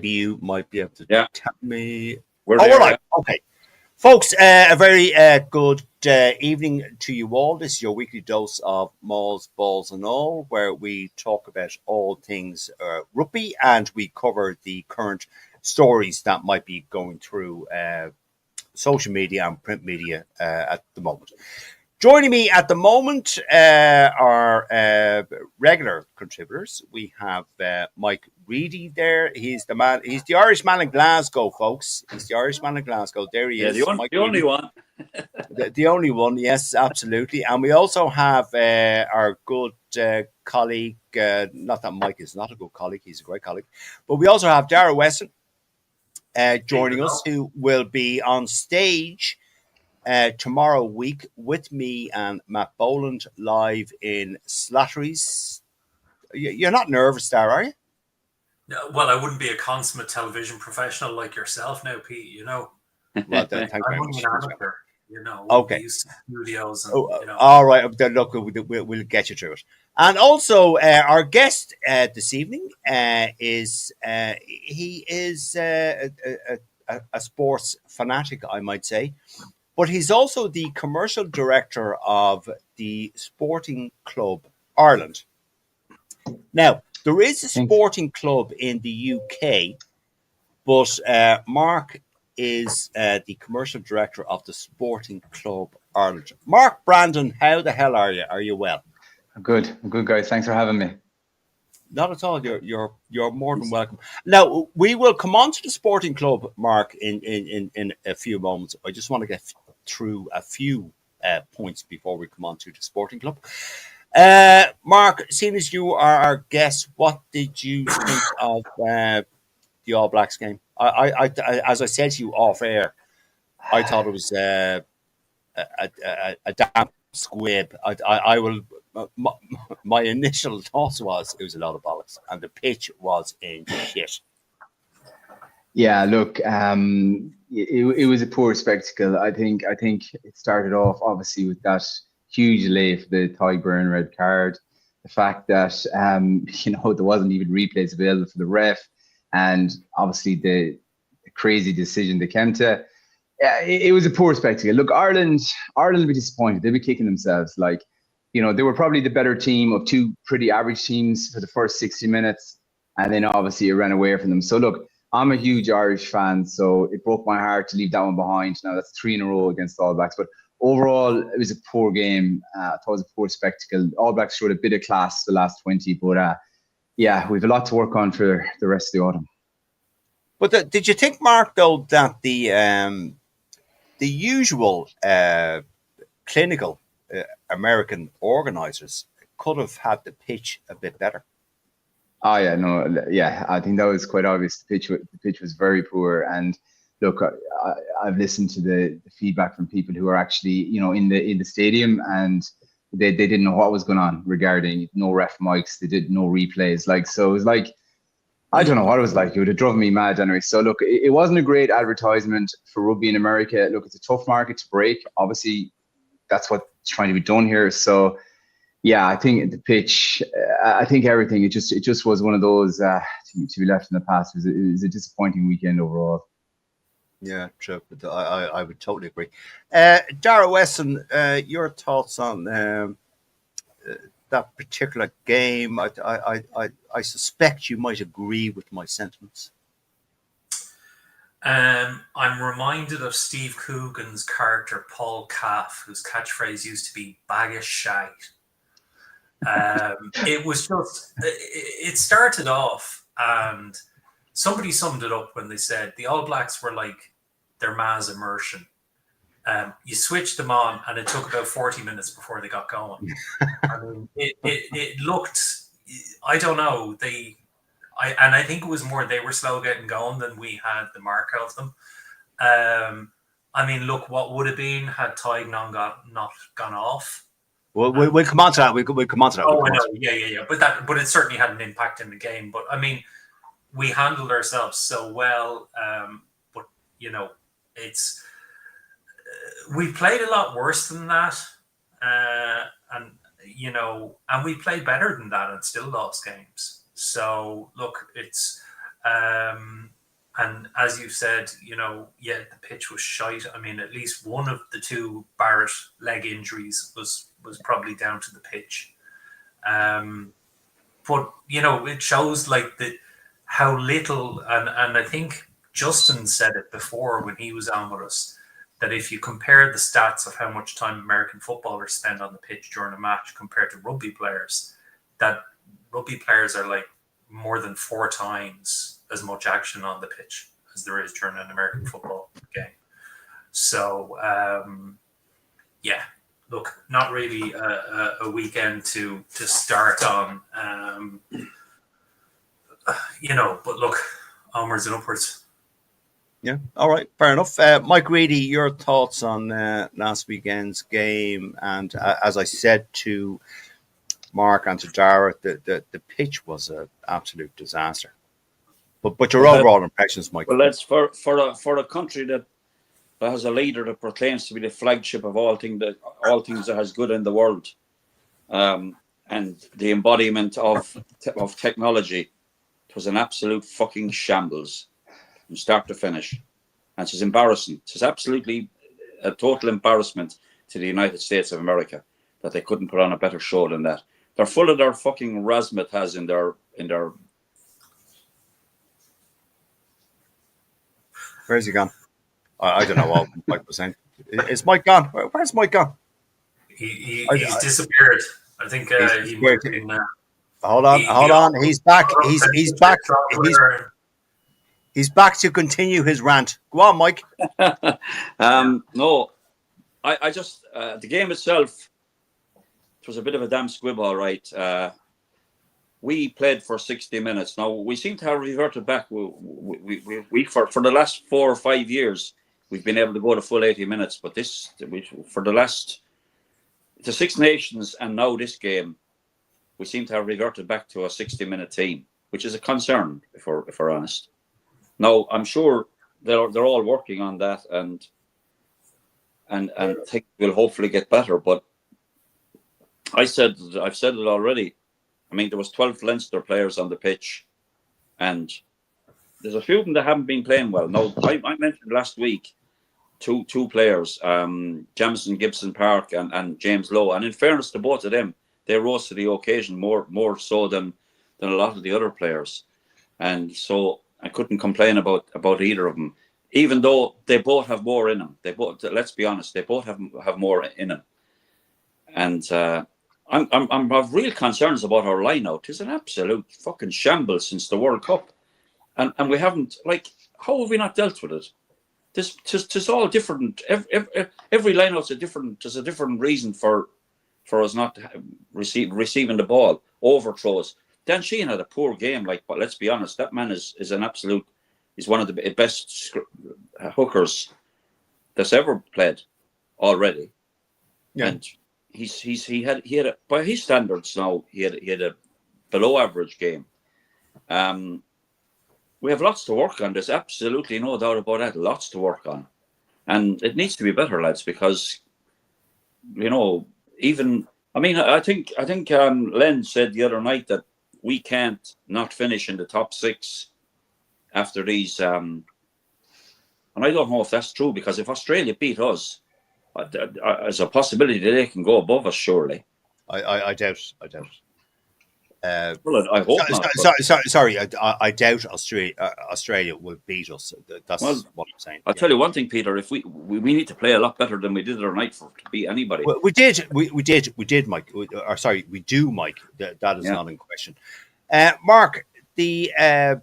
maybe you might be able to tell me. We're all there, right. Okay. Folks, a very good evening to you all. This is your weekly dose of Mauls, Balls and All, where we talk about all things rugby and we cover the current stories that might be going through social media and print media at the moment. Joining me at the moment are regular contributors. We have Mike Reedy there. He's the man. He's the Irishman in Glasgow, folks. He's the Irishman in Glasgow. There he is. The only one. The only one, yes, absolutely. And we also have our good colleague, not that Mike is not a good colleague, he's a great colleague, but we also have Dara Weston joining us, who will be on stage tomorrow week with me and Matt Boland live in Slattery's. You're not nervous there, are you? No, well, I wouldn't be a consummate television professional like yourself now, Pete, you know. Well, thank you very much. You know, okay. Studios and, you know. All right, look, we'll get you through it. And also, our guest this evening is he is a sports fanatic, I might say. But he's also the commercial director of the Sporting Club Ireland. Now, there is a sporting club in the UK, but Mark is the commercial director of the Sporting Club Ireland. Mark Brandon, how the hell are you? Are you well? I'm good, guys. Thanks for having me. Not at all. You're more than welcome. Now, we will come on to the Sporting Club, Mark, in a few moments. I just want to get through a few points before we come on to the Sporting Club. Mark, seeing as you are our guest, what did you think of the All Blacks game? I as I said to you off air, I thought it was a damn squib. I will. My initial thoughts was it was a lot of bollocks, and the pitch was in shit. Yeah, look, it was a poor spectacle. I think it started off obviously with that huge delay for the Tyburn red card, the fact that there wasn't even replays available for the ref, and obviously the crazy decision they came to. Yeah, it was a poor spectacle. Look, Ireland will be disappointed. They'll be kicking themselves. Like, they were probably the better team of two pretty average teams for the first 60 minutes, and then obviously it ran away from them. So look, I'm a huge Irish fan, so it broke my heart to leave that one behind. Now that's 3 in a row against All Blacks, but overall it was a poor game. I thought it was a poor spectacle. All Blacks showed a bit of class the last 20, but yeah, we've a lot to work on for the rest of the autumn. But did you think, Mark, though, that the usual clinical American organisers could have had the pitch a bit better? Oh yeah, no, yeah, I think that was quite obvious. The pitch was very poor, and look, I've listened to the feedback from people who are actually, in the stadium, and they didn't know what was going on regarding no ref mics. They did no replays, so it was like, I don't know what it was like. It would have driven me mad anyway. So look, it wasn't a great advertisement for rugby in America. Look, it's a tough market to break. Obviously, that's what's trying to be done here. So yeah, I think the pitch, I think everything, it just was one of those to be left in the past. It was a disappointing weekend overall. Yeah, true. But I would totally agree. Dara Weston, your thoughts on that particular game? I suspect you might agree with my sentiments. I'm reminded of Steve Coogan's character Paul Calf, whose catchphrase used to be "bag of shite." It was just, it started off, and somebody summed it up when they said the All Blacks were like their ma's immersion. You switched them on, and it took about 40 minutes before they got going. I mean, it looked, I don't know, I think it was more they were slow getting going than we had the mark of them. I mean, look, what would have been had Tig not gone off. We'll come on to that. We'll come on to that. Oh, I know. Yeah. But it certainly had an impact in the game. But I mean, we handled ourselves so well. But it's we played a lot worse than that, and we played better than that and still lost games. So look, it's And as you said, the pitch was shite. I mean, at least one of the two Barrett leg injuries was probably down to the pitch. But it shows like how little, and I think Justin said it before when he was on with us, that if you compare the stats of how much time American footballers spend on the pitch during a match compared to rugby players, that rugby players are like more than 4 times as much action on the pitch as there is during an American football game. So, look, not really a weekend to start on, but look, onwards and upwards. Yeah, all right, fair enough. Mike Reedy, your thoughts on last weekend's game? And as I said to Mark and to Dara, the pitch was an absolute disaster. But your overall impressions, Mike? Well, that's for a country that has a leader that proclaims to be the flagship of all things that has good in the world, and the embodiment of technology. It was an absolute fucking shambles from start to finish, and it's embarrassing. It's absolutely a total embarrassment to the United States of America that they couldn't put on a better show than that. They're full of their fucking razzmatazz in their. Where's he gone? I don't know what Mike was saying. Is Mike gone? Where's Mike gone? He's disappeared. I think he might be in, Hold on. He's back. He's back. He's back to continue his rant. Go on, Mike. No, I just the game itself. It was a bit of a damn squib, all right. We played for 60 minutes. Now we seem to have reverted back. We for the last 4 or 5 years we've been able to go to full 80 minutes. But for the Six Nations and now this game, we seem to have reverted back to a 60-minute team, which is a concern if we're honest. Now I'm sure they're all working on that and things will hopefully get better. But I've said it already. I mean, there was 12 Leinster players on the pitch, and there's a few of them that haven't been playing well. Now, I mentioned last week two players, Jamison Gibson Park and James Lowe, and in fairness to both of them, they rose to the occasion more so than a lot of the other players, and so I couldn't complain about either of them, even though they both have more in them. They both, let's be honest, they both have more in them, and. I'm have real concerns about our line-out. It's an absolute fucking shambles since the World Cup, and we haven't, like, how have we not dealt with it? This all different. Every line-out's a different. There's a different reason for us not receiving the ball, overthrows. Dan Sheehan had a poor game. Like, but let's be honest, that man is an absolute. He's one of the best hookers that's ever played already, yeah. And he had a, by his standards now he had a below average game. We have lots to work on. There's absolutely no doubt about that. Lots to work on, and it needs to be better, lads. Because even I think Len said the other night that we can't not finish in the top 6 after these. And I don't know if that's true, because if Australia beat us, there's a possibility that they can go above us. Surely, I doubt. Well, I hope not. Sorry. I doubt Australia will beat us. That's what I'm saying. I'll tell you one thing, Peter. If we need to play a lot better than we did the other night to beat anybody. Well, we did, Mike. We do, Mike. That is not in question. Mark, there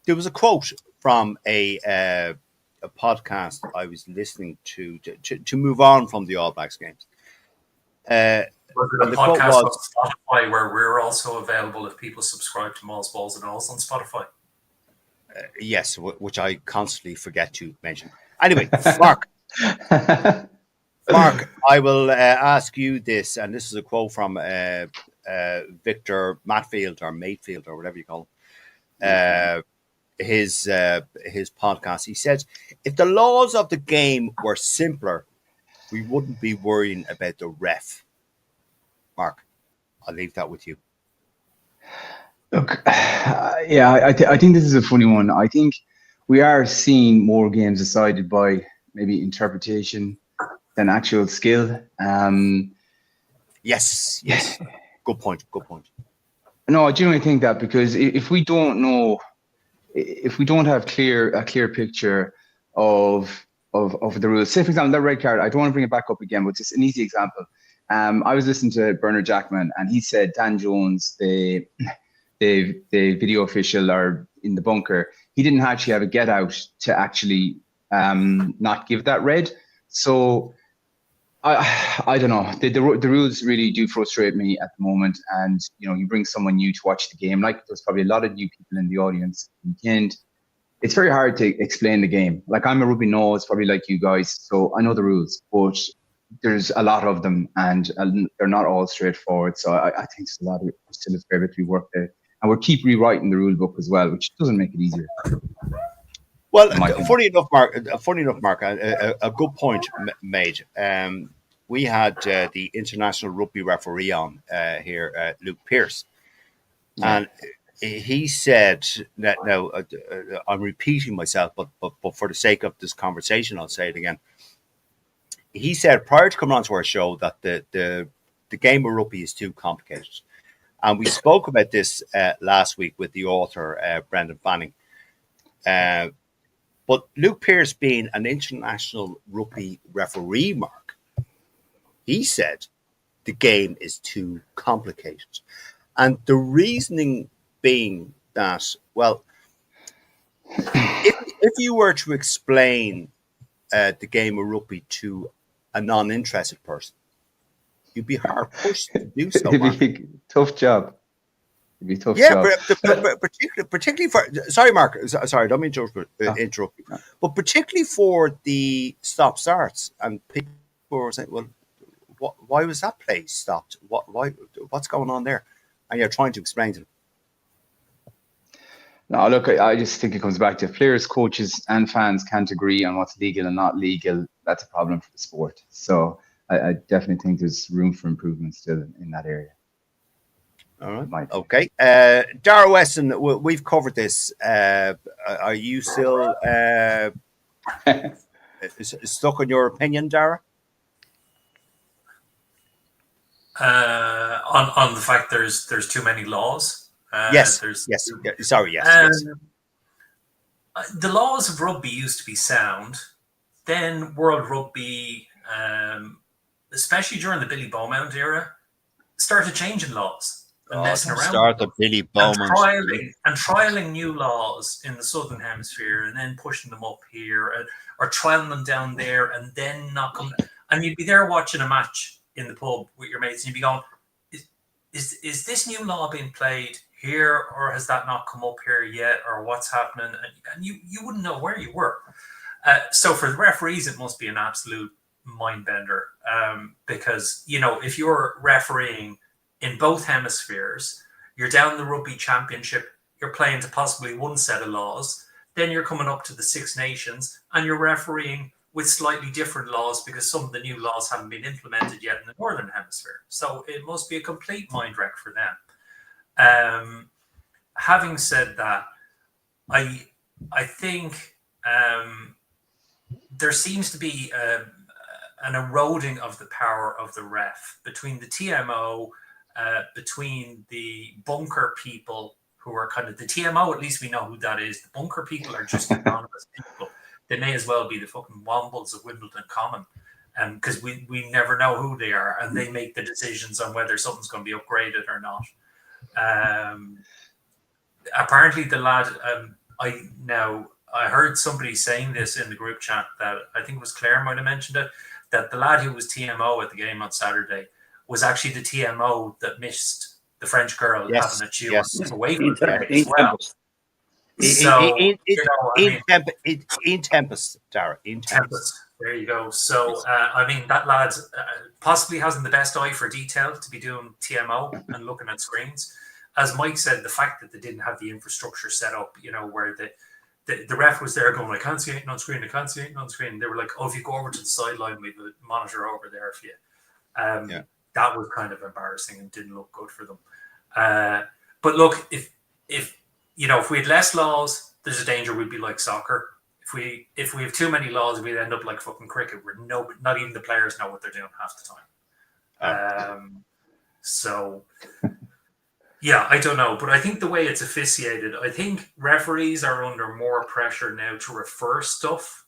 was a quote from a podcast I was listening to move on from the All Blacks games. Was it a podcast on Spotify where we're also available if people subscribe to Mauls, Balls and Alls on Spotify? Yes, which I constantly forget to mention. Anyway, Mark, I will ask you this, and this is a quote from Victor Matfield or Matefield or whatever you call him. His podcast. He said, "If the laws of the game were simpler, we wouldn't be worrying about the ref." Mark, I'll leave that with you. Look, yeah, I think this is a funny one. I think we are seeing more games decided by maybe interpretation than actual skill. Yes, yes. Good point. Good point. No, I genuinely think that because if we don't know, if we don't have a clear picture of the rules, say for example that red card, I don't want to bring it back up again, but just an easy example. I was listening to Bernard Jackman, and he said Dan Jones, the video official, or in the bunker, he didn't actually have a get out to actually not give that red. So I don't know. The rules really do frustrate me at the moment. And you bring someone new to watch the game. Like there's probably a lot of new people in the audience. And it's very hard to explain the game. Like I'm a rugby nose, probably like you guys, so I know the rules, but there's a lot of them, and they're not all straightforward. So I think there's a lot of still a fair bit to be worked out, and we'll keep rewriting the rule book as well, which doesn't make it easier. Well, funny enough, Mark, a good point made. We had the international rugby referee on here, Luke Pearce, and he said that. Now, I'm repeating myself, but for the sake of this conversation, I'll say it again. He said prior to coming onto our show that the game of rugby is too complicated, and we spoke about this last week with the author Brendan Fanning. But Luke Pearce, being an international rugby referee, Mark, he said the game is too complicated. And the reasoning being that, well, if you were to explain the game of rugby to a non-interested person, you'd be hard pushed to do so. It'd be a tough job. It'd be a tough Yeah, job. particularly for, sorry, Mark, sorry, don't mean to interrupt you, but particularly for the stop starts, and people were saying, well, why was that play stopped? What's going on there? And you're trying to explain to them. No, look, I just think it comes back to if players, coaches, and fans can't agree on what's legal and not legal, that's a problem for the sport. So I definitely think there's room for improvement still in that area. All right. Okay. Dara Weston, we've covered this. Are you still stuck on your opinion, Dara? On the fact there's too many laws. Yes. Sorry. Yes. The laws of rugby used to be sound. Then World Rugby, especially during the Billy Beaumont era, started changing laws. And messing around start the Billy Beaumont and trialing new laws in the southern hemisphere, and then pushing them up here, or trialing them down there, and then not coming. And you'd be there watching a match in the pub with your mates, and you'd be going, "Is this new law being played here, or has that not come up here yet, or what's happening?" And you wouldn't know where you were. So for the referees, it must be an absolute mind bender, because if you're refereeing in both hemispheres, you're down the rugby championship, you're playing to possibly one set of laws, then you're coming up to the Six Nations and you're refereeing with slightly different laws because some of the new laws haven't been implemented yet in the Northern Hemisphere. So it must be a complete mind wreck for them. Having said that, I think there seems to be an eroding of the power of the ref between the TMO, between the bunker people who are kind of the TMO. At least we know who that is. The bunker people are just anonymous people. They may as well be the fucking Wombles of Wimbledon Common, because we never know who they are, and they make the decisions on whether something's going to be upgraded or not. Apparently, the lad. I heard somebody saying this in the group chat that I think it was Claire might have mentioned it, that the lad who was TMO at the game on Saturday was actually the TMO that missed the French girl having a chew away from the game as well. In Tempest, Dara. In Tempest. There you go. So, that lad possibly hasn't the best eye for detail to be doing TMO and looking at screens. As Mike said, the fact that they didn't have the infrastructure set up, where the ref was there going, I can't see anything on screen, I can't see anything on screen. They were like, if you go over to the sideline, we have a monitor over there for you. That was kind of embarrassing and didn't look good for them. But look, if if we had less laws, there's a danger we'd be like soccer. If we have too many laws, we'd end up like fucking cricket, where not even the players know what they're doing half the time. So yeah, I don't know, but I think the way it's officiated, I think referees are under more pressure now to refer stuff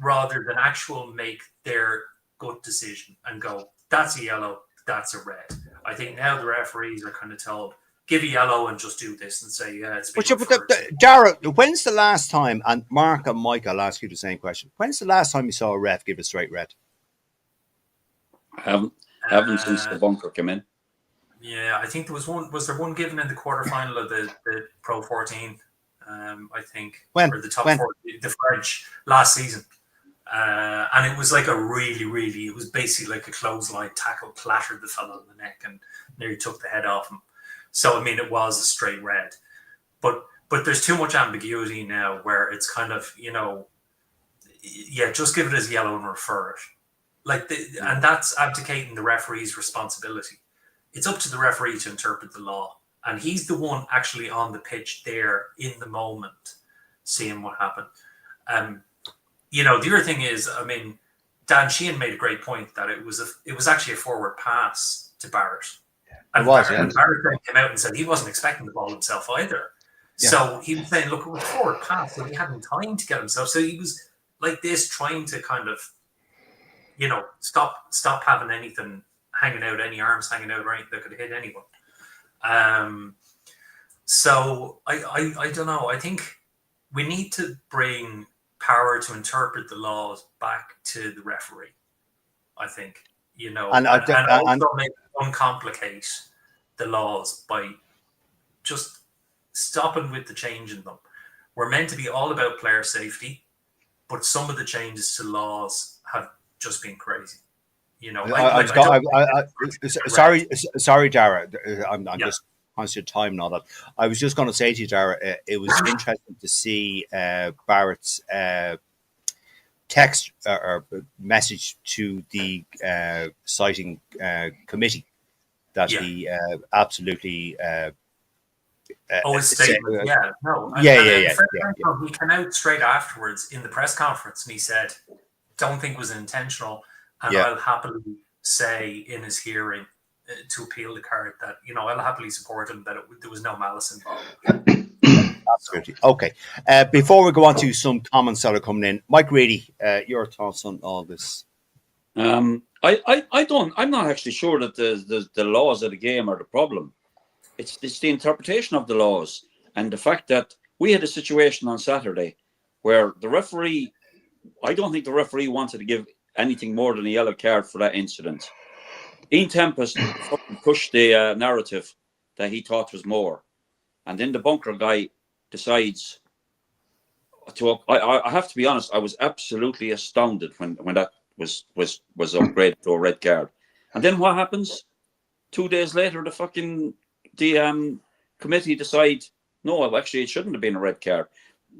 rather than actual make their gut decision and go, that's a yellow, that's a red. I think now the referees are kind of told, give a yellow and just do this and say, yeah, it's been referred to. Dara, when's the last time, and Mark and Mike, I'll ask you the same question, when's the last time you saw a ref give a straight red? I haven't since the bunker came in. Yeah, I think there was one. Was there one given in the quarterfinal of the Pro 14? I think, or the top 4, the French last season, and it was like it was basically like a clothesline tackle, clattered the fellow in the neck and nearly took the head off him. So I mean, it was a straight red, but there's too much ambiguity now where it's kind of just give it as yellow and refer it, and that's abdicating the referee's responsibility. It's up to the referee to interpret the law, and he's the one actually on the pitch there in the moment, seeing what happened. The other thing is, I mean, Dan Sheehan made a great point that it was actually a forward pass to Barrett. And Barrett came out and said he wasn't expecting the ball himself either. Yeah. So he was saying, look, it was a forward pass, so he hadn't time to get himself. So he was like this, trying to kind of, stop having anything hanging out, any arms hanging out or anything that could hit anyone. So I don't know. I think we need to bring power to interpret the laws back to the referee. I think, and also make uncomplicate the laws by just stopping with the change in them. We're meant to be all about player safety, but some of the changes to laws have just been crazy. Sorry, Dara. I'm just conscious of time and all that. I was just going to say to you, Dara, it was interesting to see Barrett's text or message to the citing committee that he absolutely. His statement. He came out straight afterwards in the press conference and he said, "Don't think it was intentional." And I'll happily say in his hearing to appeal the card that, I'll happily support him that there was no malice involved. Absolutely. Okay. Before we go on to some comments that are coming in, Mike Reedy, your thoughts on all this? I'm not actually sure that the laws of the game are the problem. It's the interpretation of the laws and the fact that we had a situation on Saturday where the referee, I don't think the referee wanted to give anything more than a yellow card for that incident. Ian Tempest pushed the narrative that he thought was more. And then the bunker guy decides to... I have to be honest, I was absolutely astounded when that was upgraded to a red card. And then what happens? 2 days later, the committee decide, no, actually it shouldn't have been a red card.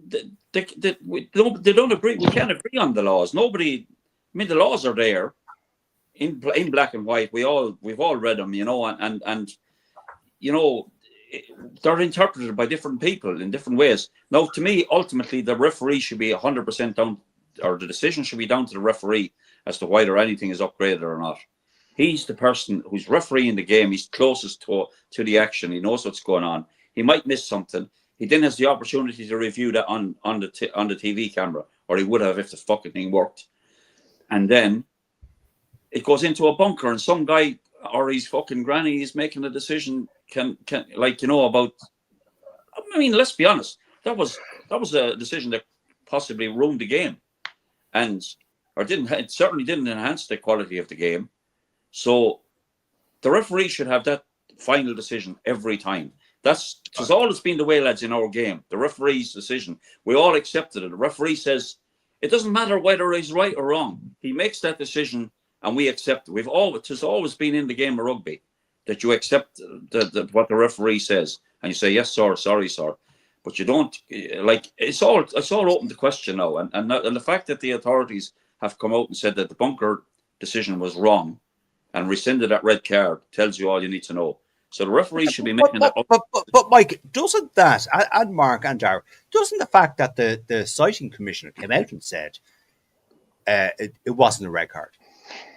They don't agree. We can't agree on the laws. Nobody... I mean, the laws are there in black and white. We've all read them, and they're interpreted by different people in different ways. Now, to me, ultimately, the referee should be 100% down, or the decision should be down to the referee as to whether anything is upgraded or not. He's the person who's refereeing the game. He's closest to the action. He knows what's going on. He might miss something. He then has the opportunity to review that on the TV camera, or he would have if the fucking thing worked. And then it goes into a bunker, and some guy or his fucking granny is making a decision. About. I mean, let's be honest. That was a decision that possibly ruined the game, it certainly didn't enhance the quality of the game. So the referee should have that final decision every time. That's always been the way, lads, in our game. The referee's decision, we all accepted it. The referee says, it doesn't matter whether he's right or wrong. He makes that decision and we accept it. It's always been in the game of rugby that you accept what the referee says and you say, yes, sir, sorry, sir. But you don't, it's all open to question now. And the fact that the authorities have come out and said that the bunker decision was wrong and rescinded that red card tells you all you need to know. So the referee should be making that up. But Mike, doesn't that, and Mark and Darragh, doesn't the fact that the citing commissioner came out and said it wasn't a red card,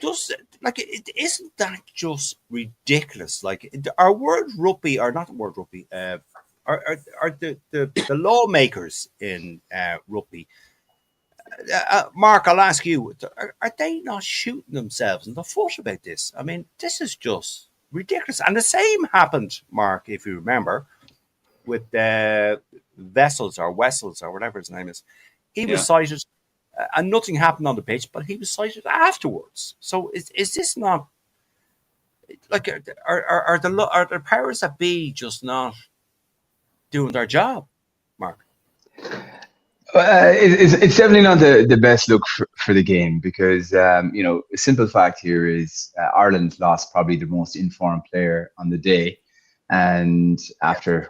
isn't that just ridiculous? Like, our World Rugby, or not World Rugby, are the lawmakers in rugby? Mark, I'll ask you: are they not shooting themselves in the foot about this? I mean, this is just ridiculous. And the same happened, Mark, if you remember, with Wessels or whatever his name is. He was cited, and nothing happened on the pitch, but he was cited afterwards. So is this not like are the powers that be just not doing their job, Mark? It's definitely not the best look for the game because, a simple fact here is Ireland lost probably the most informed player on the day. And after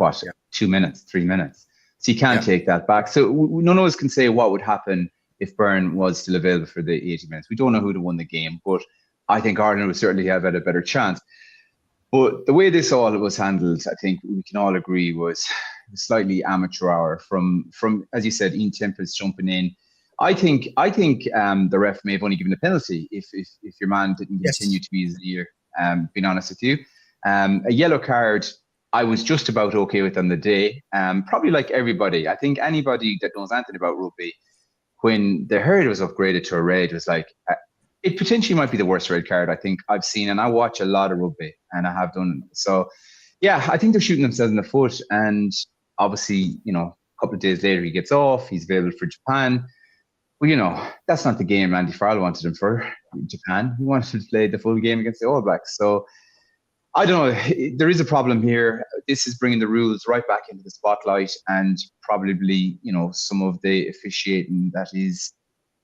2 minutes, 3 minutes. So you can't take that back. So none of us can say what would happen if Byrne was still available for the 80 minutes. We don't know who would have won the game, but I think Ireland would certainly have had a better chance. But the way this all was handled, I think we can all agree was slightly amateur hour from as you said, Ian Tempest jumping in. I think the ref may have only given a penalty if your man didn't continue to be his ear. Being honest with you, a yellow card I was just about okay with on the day. Probably like everybody. I think anybody that knows anything about rugby, when they heard it was upgraded to a red, was like, it potentially might be the worst red card I think I've seen. And I watch a lot of rugby, and I have done. So, yeah, I think they're shooting themselves in the foot. And obviously, a couple of days later, he gets off. He's available for Japan. Well, that's not the game Andy Farrell wanted him for, Japan. He wanted to play the full game against the All Blacks. So, I don't know. There is a problem here. This is bringing the rules right back into the spotlight, and probably, some of the officiating that is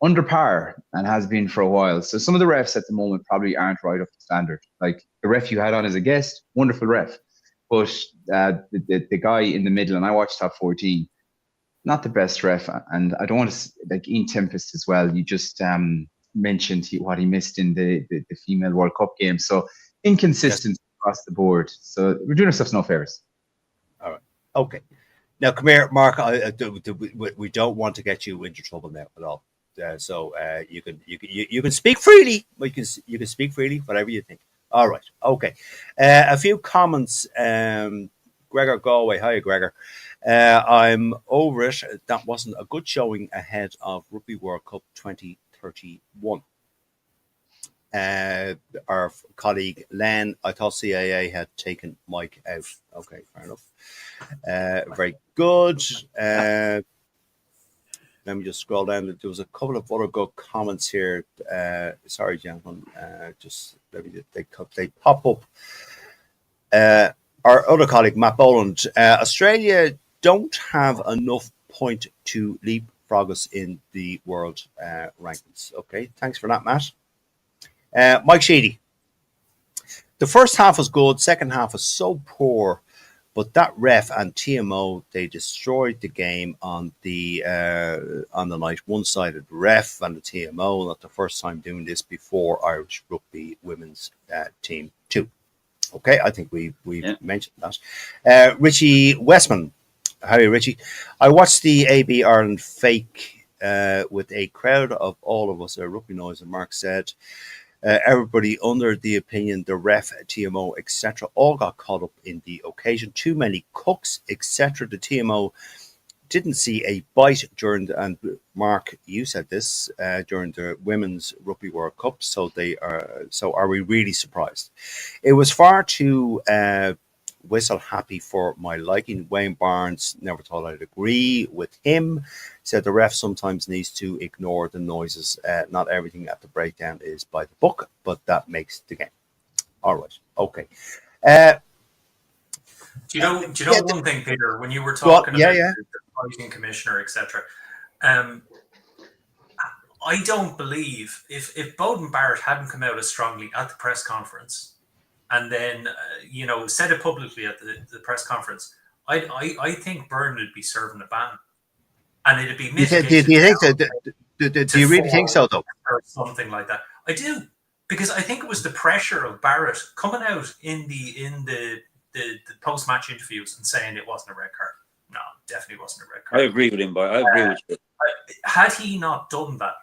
under par and has been for a while. So some of the refs at the moment probably aren't right up to standard. Like the ref you had on as a guest, wonderful ref, but the guy in the middle, and I watched top 14, not the best ref. And I don't want to, like Ian Tempest as well. You just mentioned what he missed in the female World Cup game. So inconsistent across the board. So we're doing ourselves no favors. All right. Okay. Now, come here, Mark. We don't want to get you into trouble now at all. So you can speak freely. You can speak freely, whatever you think. All right. Okay. A few comments. Gregor Galway. Hi, Gregor. I'm over it. That wasn't a good showing ahead of Rugby World Cup 2031. Our colleague Len, I thought CAA had taken Mike out. Okay, fair enough. Very good. Let me just scroll down. There was a couple of other good comments here. Sorry, gentlemen. Just let me. They pop up. Our other colleague Matt Boland. Australia don't have enough point to leapfrog us in the world rankings. Okay, thanks for that, Matt. Mike Sheedy. The first half was good. Second half was so poor. But that ref and TMO, they destroyed the game on the night. One-sided ref and the TMO. Not the first time doing this before Irish Rugby Women's Team 2. Okay, I think we mentioned that. Richie Westman. How are you, Richie? I watched the AB Ireland fake with a crowd of all of us. Rugby Noise, and Mark said. Everybody under the opinion, the ref, TMO, etc., all got caught up in the occasion. Too many cooks, etc. The TMO didn't see a bite during and Mark, you said this during the Women's Rugby World Cup. So are we really surprised? It was far too whistle happy for my liking. Wayne Barnes, never thought I'd agree with him. Said the ref sometimes needs to ignore the noises. Not everything at the breakdown is by the book, but that makes the game. All right. Okay. Do you know one thing, Peter? When you were talking about the fighting commissioner, etc., I don't believe if Bowden Barrett hadn't come out as strongly at the press conference and then said it publicly at the press conference, I think Byrne would be serving a ban, and it'd be mitigated. Do you think so? Do you really think so, though? Or something like that. I do, because I think it was the pressure of Barrett coming out in the the post match interviews and saying it wasn't a red card. No, definitely wasn't a red I card. agree with him, but I agree with you. Had he not done that,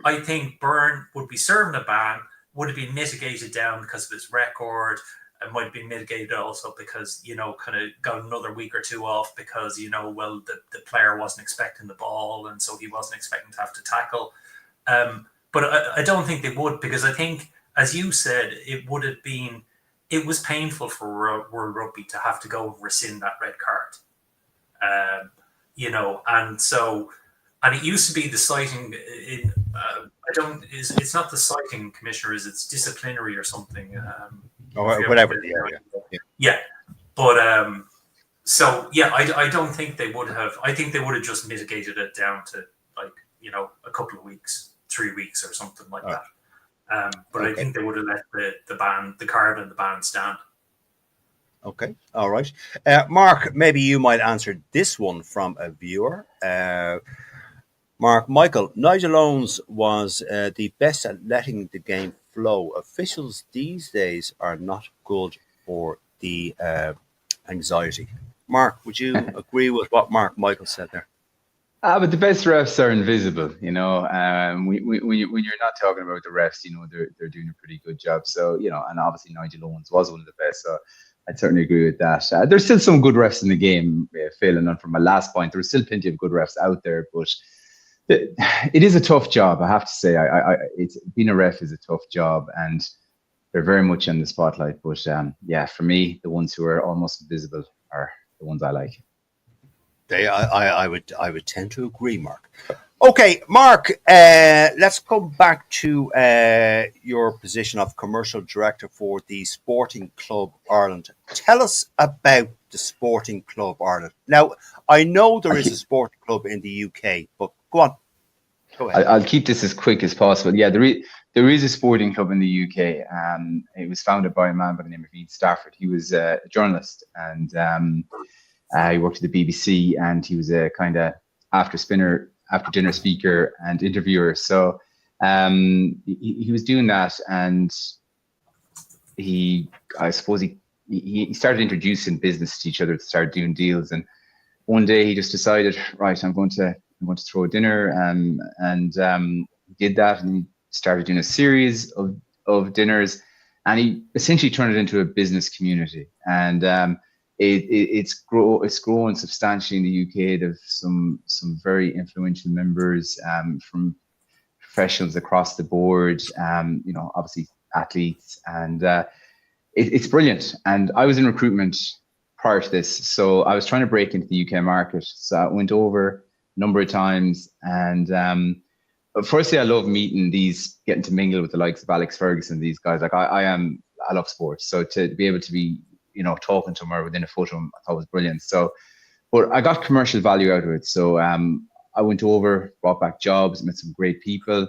I think Byrne would be serving a ban, would have been mitigated down because of his record, and might have been mitigated also because, kind of got another week or two off because, the player wasn't expecting the ball and so he wasn't expecting to have to tackle. But I don't think they would, because I think, as you said, it was painful for World Rugby to have to go rescind that red card. And it used to be the citing in, it's not the citing commissioner, it's disciplinary or something. Or whatever. Yeah. But I don't think they would have. I think they would have just mitigated it down to a couple of weeks, 3 weeks or something like that. But okay. I think they would have let the card and the ban stand. Okay, all right. Mark, maybe you might answer this one from a viewer. Mark, Michael, Nigel Owens was the best at letting the game flow. Officials these days are not good for the anxiety. Mark, would you agree with what Michael said there? But the best refs are invisible, when you're not talking about the refs, they're doing a pretty good job. So, and obviously Nigel Owens was one of the best. So I'd certainly agree with that. There's still some good refs in the game, failing on from my last point. There's still plenty of good refs out there, but it is a tough job, I have to say. Being a ref is a tough job, and they're very much in the spotlight. But for me, the ones who are almost invisible are the ones I like. I would tend to agree, Mark. Okay, Mark, let's come back to your position of commercial director for the Sporting Club Ireland. Tell us about the Sporting Club Ireland. Now, I know there is a sporting club in the UK, but go on. Go ahead. I'll keep this as quick as possible. Yeah, there is a sporting club in the UK. It was founded by a man by the name of Ian Stafford. He was a journalist, and he worked at the BBC, and he was a kind of after dinner speaker and interviewer. So he was doing that, and I suppose he started introducing business to each other to start doing deals. And one day he just decided, right, I'm going to throw a dinner, and did that, and he started doing a series of dinners, and he essentially turned it into a business community. And it's growing substantially in the UK. There's some very influential members from professionals across the board. Obviously athletes, and it's brilliant. And I was in recruitment prior to this, so I was trying to break into the UK market. So I went over a number of times, and firstly, I love getting to mingle with the likes of Alex Ferguson. These guys, I love sports, so to be able to be talking to him or within a foot of him, I thought was brilliant. So, but I got commercial value out of it. So I went over, brought back jobs, met some great people.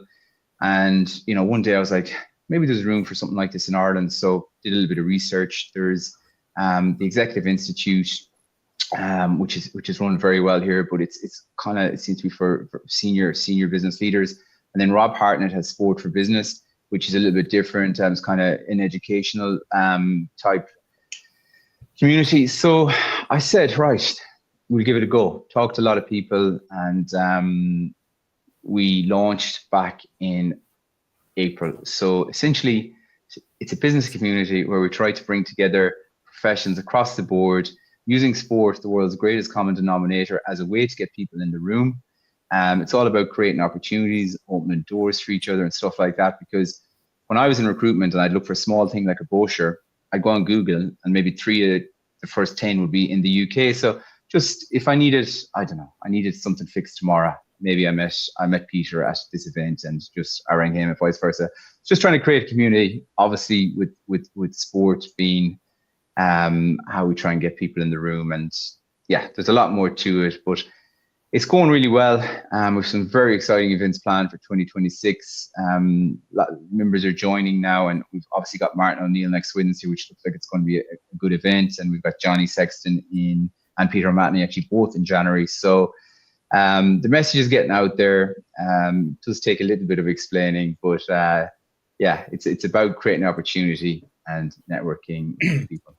And, one day I was like, maybe there's room for something like this in Ireland. So did a little bit of research. There's the Executive Institute, which is run very well here, but it seems to be for senior business leaders. And then Rob Hartnett has Sport for Business, which is a little bit different. It's kind of an educational type community. So I said, right, we'll give it a go. Talked to a lot of people, and we launched back in April. So essentially, it's a business community where we try to bring together professions across the board, using sport, the world's greatest common denominator, as a way to get people in the room. It's all about creating opportunities, opening doors for each other and stuff like that. Because when I was in recruitment and I'd look for a small thing like a brochure, I'd go on Google, and maybe 3 of the first 10 would be in the UK. So just if I needed something fixed tomorrow, maybe I met Peter at this event, and just I rang him, and vice versa. Just trying to create a community, obviously with sport being how we try and get people in the room. And yeah, there's a lot more to it, but it's going really well. With some very exciting events planned for 2026. Members are joining now, and we've obviously got Martin O'Neill next Wednesday, which looks like it's going to be a good event. And we've got Johnny Sexton and Peter O'Matney actually both in January. So the message is getting out there. It does take a little bit of explaining, but yeah, it's about creating opportunity and networking with people.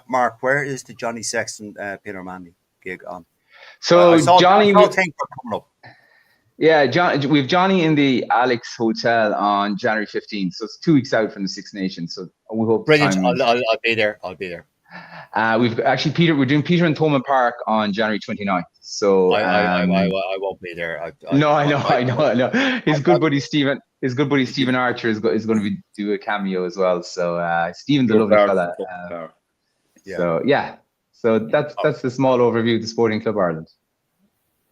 Mark, where is the Johnny Sexton, Peter Manley gig on? So I saw Johnny, I think we're coming up. yeah, we have Johnny in the Alex Hotel on January 15th. So it's 2 weeks out from the Six Nations. So we hope Brilliant. timing. I'll be there. I'll be there. We've actually we're doing Peter and Thomond Park on January 29th. So I won't be there. no, I know. His good buddy Stephen Archer is going to do a cameo as well. So Stephen's a lovely fella. Yeah. So that's the small overview of the Sporting Club Ireland.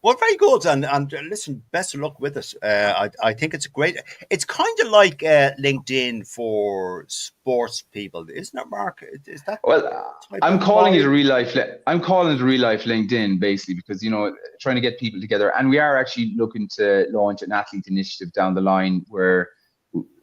Well, very good, and listen, best of luck with it. I think it's great. It's kind of like LinkedIn for sports people, isn't it, Mark? Is that? Well, I'm calling it a real life LinkedIn, basically, because trying to get people together, and we are actually looking to launch an athlete initiative down the line where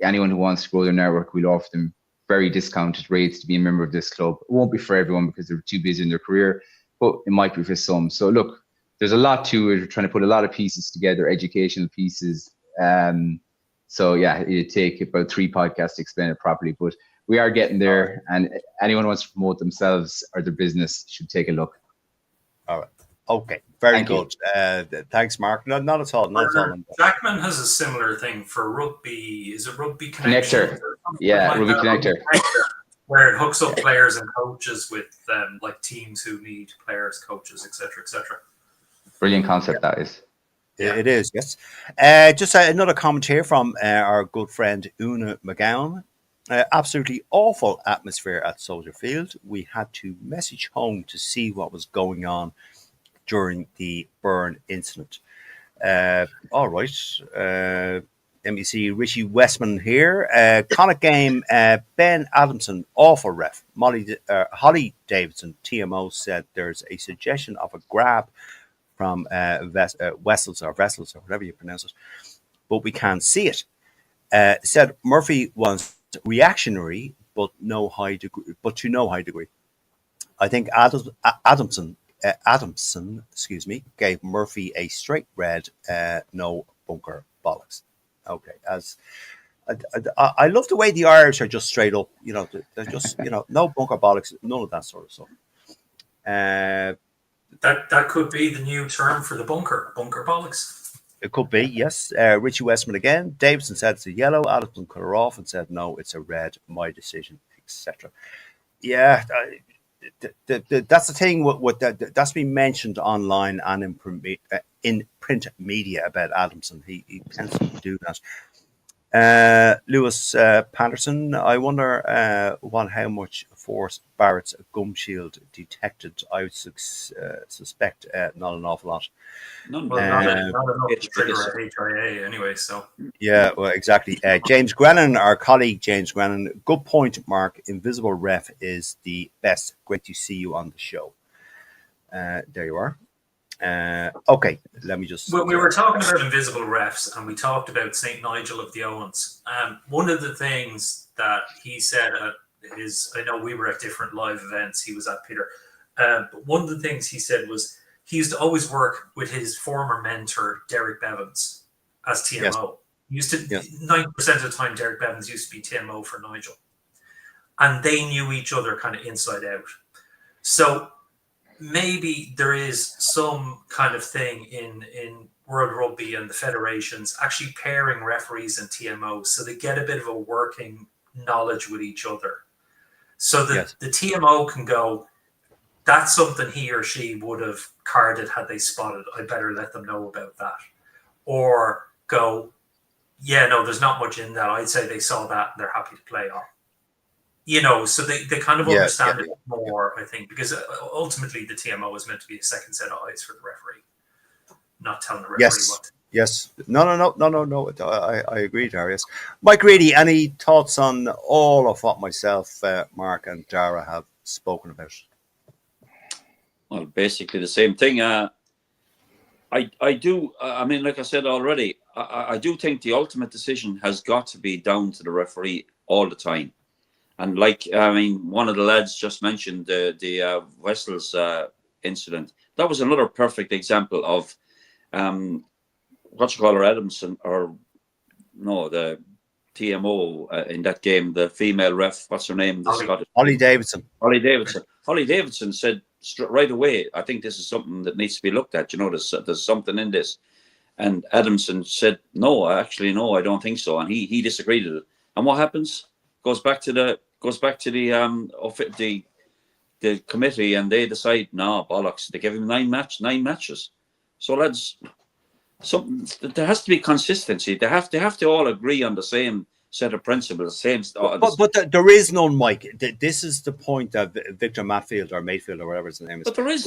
anyone who wants to grow their network, we'll offer them very discounted rates to be a member of this club. It won't be for everyone because they're too busy in their career, but it might be for some. So look. There's a lot to it. We're trying to put a lot of pieces together, educational pieces. So yeah, it'd take about 3 podcasts to explain it properly, but we are getting there. And anyone who wants to promote themselves or their business should take a look. All right. Okay. Very good. Thanks, Mark. Not at all. Not at all. Jackman has a similar thing for rugby. Is it Rugby Connector? Yeah, Rugby Connector. Where it hooks up players and coaches with like teams who need players, coaches, etc., etc. Brilliant concept that is. It is, yes. Just another comment here from our good friend Una McGowan. Absolutely awful atmosphere at Soldier Field. We had to message home to see what was going on during the burn incident. All right. Let me see. Richie Westman here. Connacht game. Ben Adamson, awful ref. Holly Davidson, TMO, said there's a suggestion of a grab from Wessels or whatever you pronounce it, but we can't see it. Said Murphy was reactionary, but to no high degree. I think Adamson, gave Murphy a straight red, no bunker bollocks. Okay, I love the way the Irish are just straight up. They're just no bunker bollocks, none of that sort of stuff. That could be the new term for the bunker bollocks. It could be, yes. Richie Westman again. Davidson said it's a yellow. Adamson cut her off and said, no, it's a red. My decision, etc. Yeah, that's the thing. With that's been mentioned online and in print media about Adamson. He tends to do that. Lewis Patterson, I wonder how much force Barrett's gum shield detected. I would suspect not an awful lot. Not enough to trigger a HIA anyway. So yeah, well, exactly. James Grennan, our colleague James Grennan, good point, Mark. Invisible ref is the best. Great to see you on the show. There you are. Okay, let me just. Well, we were talking about invisible refs, and we talked about St. Nigel of the Owens. One of the things that he said at I know we were at different live events. He was at Peter, but one of the things he said was he used to always work with his former mentor Derek Bevins as TMO. Yes. 90% of the time, Derek Bevins used to be TMO for Nigel, and they knew each other kind of inside out. So maybe there is some kind of thing in World Rugby and the federations actually pairing referees and TMOs so they get a bit of a working knowledge with each other. So that the TMO can go, that's something he or she would have carded had they spotted. I better let them know about that. Or go, yeah, no, there's not much in that. I'd say they saw that and they're happy to play on. So they kind of understand it more, I think, because ultimately the TMO is meant to be a second set of eyes for the referee, not telling the referee what to do. Yes. No. I agree, Darius. Mike Reedy, any thoughts on all of what myself, Mark, and Dara have spoken about? Well, basically the same thing. I do. I mean, like I said already, I do think the ultimate decision has got to be down to the referee all the time. And one of the lads just mentioned the Wessels incident. That was another perfect example of Adamson, or no, the TMO in that game, the female ref, what's her name? The Scottish. Ollie Davidson. Holly Davidson. Holly Davidson said right away, I think this is something that needs to be looked at. You know, there's something in this. And Adamson said, no, actually, no, I don't think so. And he disagreed with it. And what happens? Goes back to the committee, and they decide, no, bollocks. They give him 9 matches. So lads, there has to be consistency. They have to all agree on the same set of principles. But there is none, Mike. This is the point that Victor Mayfield or whatever his name is,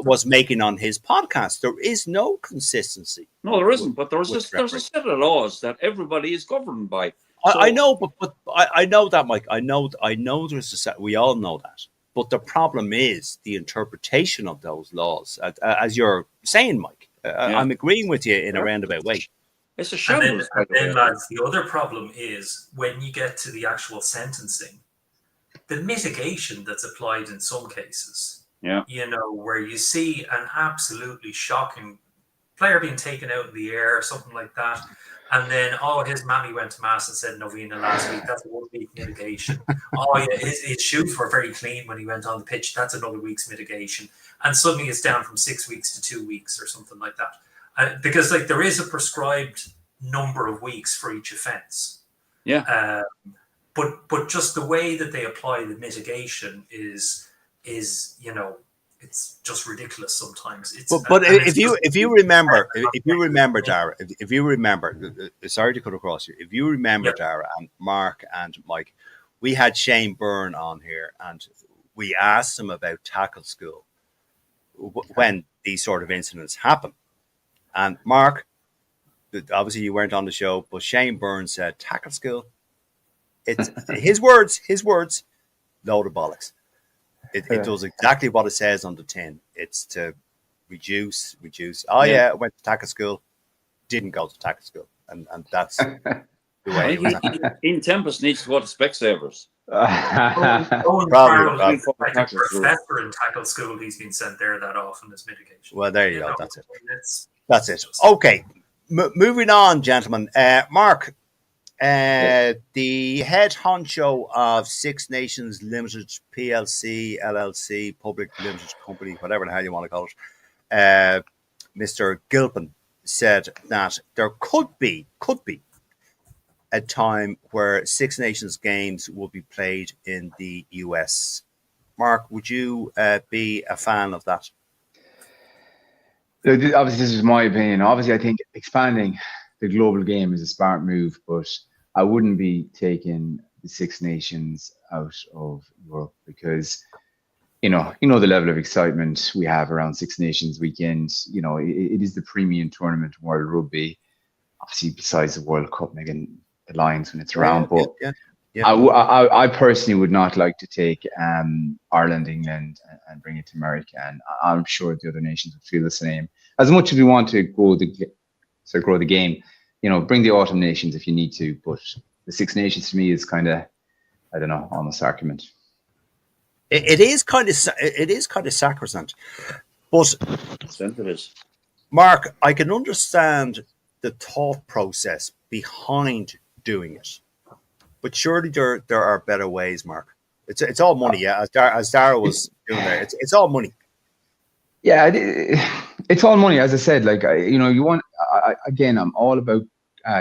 was making on his podcast. There is no consistency. No, there isn't. But there's a set of laws that everybody is governed by. I know, but I know that, Mike. I know there's a set. We all know that. But the problem is the interpretation of those laws, as you're saying, Mike. I'm agreeing with you in a roundabout way. It's a shambles. And then, lads, the other problem is when you get to the actual sentencing, the mitigation that's applied in some cases. Yeah. You know, where you see an absolutely shocking player being taken out in the air or something like that. And then, his mammy went to mass and said novena last week. That's a 1 week mitigation. His shoes were very clean when he went on the pitch. That's another week's mitigation. And suddenly it's down from 6 weeks to 2 weeks or something like that. Because there is a prescribed number of weeks for each offence. Yeah. But just the way that they apply the mitigation is it's just ridiculous sometimes. If you remember, Dara, sorry to cut across you. If you remember, Dara and Mark and Mike, we had Shane Byrne on here, and we asked him about tackle school when these sort of incidents happen. And Mark, obviously you weren't on the show, but Shane Byrne said tackle school. It's his words, load of bollocks. It does exactly what it says on the tin. It's to reduce. I went to tackle school, didn't go to tackle school, and that's the way it was. Ian Tempest needs to go to Specsavers. Probably. Like a professor in tackle school, he's been sent there that often as mitigation. Well, there you go. That's it. That's it. Okay, moving on, gentlemen. Mark. The head honcho of Six Nations Limited PLC, LLC, Public Limited Company, whatever the hell you want to call it, Mr. Gilpin said that there could be a time where Six Nations games will be played in the US. Mark, would you be a fan of that? Obviously, this is my opinion. Obviously, I think expanding the global game is a smart move, but I wouldn't be taking the Six Nations out of Europe because, you know the level of excitement we have around Six Nations weekend. It is the premium tournament in World Rugby. Obviously, besides the World Cup, maybe the Lions when it's around. But I personally would not like to take Ireland, England, and bring it to America, and I'm sure the other nations would feel the same. As much as we want to grow the game. Bring the autumn nations if you need to, but the Six Nations to me is kind of, I don't know, almost argument. It is kind of sacrosanct, but it is. Mark, I can understand the thought process behind doing it, but surely there are better ways, Mark. It's all money, yeah. As Dara was doing there, it's all money. Yeah, it's all money. As I said, you want. Again, I'm all about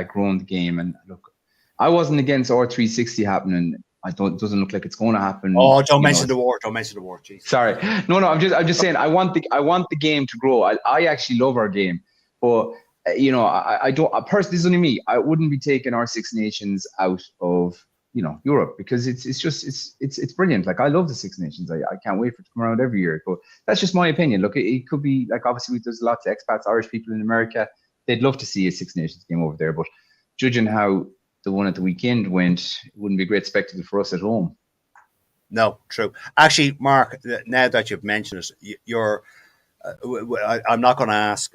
growing the game. And look, I wasn't against R360 happening. It doesn't look like it's going to happen. Oh, don't mention the war. Don't mention the war. Geez. Sorry, no. I'm just saying. I want the game to grow. I actually love our game, but I don't. Personally, this is only me. I wouldn't be taking our Six Nations out of Europe because it's brilliant. Like I love the Six Nations. I can't wait for it to come around every year. But that's just my opinion. Look, it could be like obviously there's lots of expats, Irish people in America. They'd love to see a Six Nations game over there. But judging how the one at the weekend went, it wouldn't be a great spectacle for us at home. No, true. Actually, Mark, now that you've mentioned it, I'm not going to ask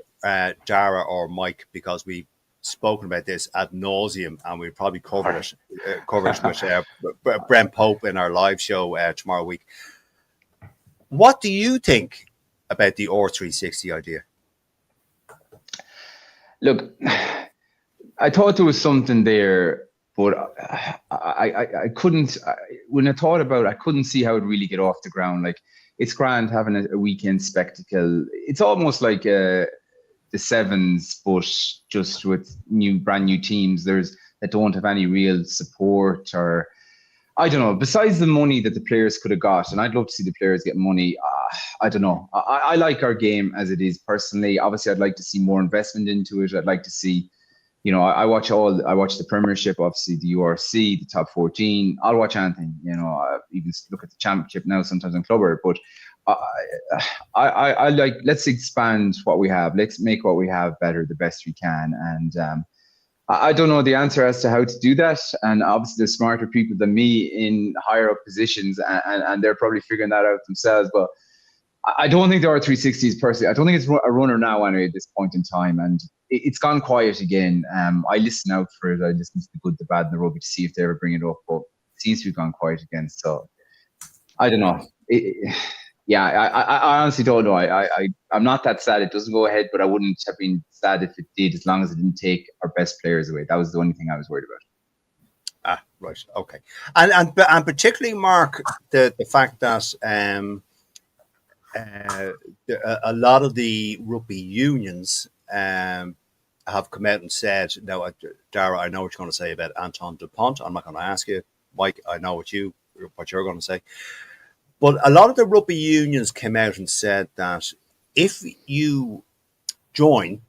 Dara or Mike because we've spoken about this ad nauseum, and we'll probably cover it with Brent Pope in our live show tomorrow week. What do you think about the R360 idea? Look, I thought there was something there But I couldn't, when I thought about it, I couldn't see how it really get off the ground. Like, it's grand having a weekend spectacle. It's almost like the sevens, but just with brand new teams. That don't have any real support, or I don't know. Besides the money that the players could have got, and I'd love to see the players get money. I don't know. I like our game as it is personally. Obviously, I'd like to see more investment into it. I'd like to see, I watch the Premiership, obviously the URC, the top 14. I'll watch anything. I even look at the Championship now sometimes on Clubber. But I like, let's expand what we have. Let's make what we have better, the best we can. And I don't know the answer as to how to do that. And obviously there's smarter people than me in higher up positions, and they're probably figuring that out themselves. But I don't think there are 360s personally. I don't think it's a runner now anyway at this point in time. And it's gone quiet again. I listen out for it. I listen to the good, the bad, and the rugby to see if they ever bring it up. But it seems to have gone quiet again. So I don't know. Yeah, I honestly don't know. I'm not that sad it doesn't go ahead, but I wouldn't have been sad if it did, as long as it didn't take our best players away. That was the only thing I was worried about. Right. Okay. And particularly, Mark, the fact that a lot of the rugby unions have come out and said, "No, Dara, I know what you're going to say about Anton Dupont. I'm not going to ask you, Mike. I know what you're going to say." But a lot of the rugby unions came out and said that if you join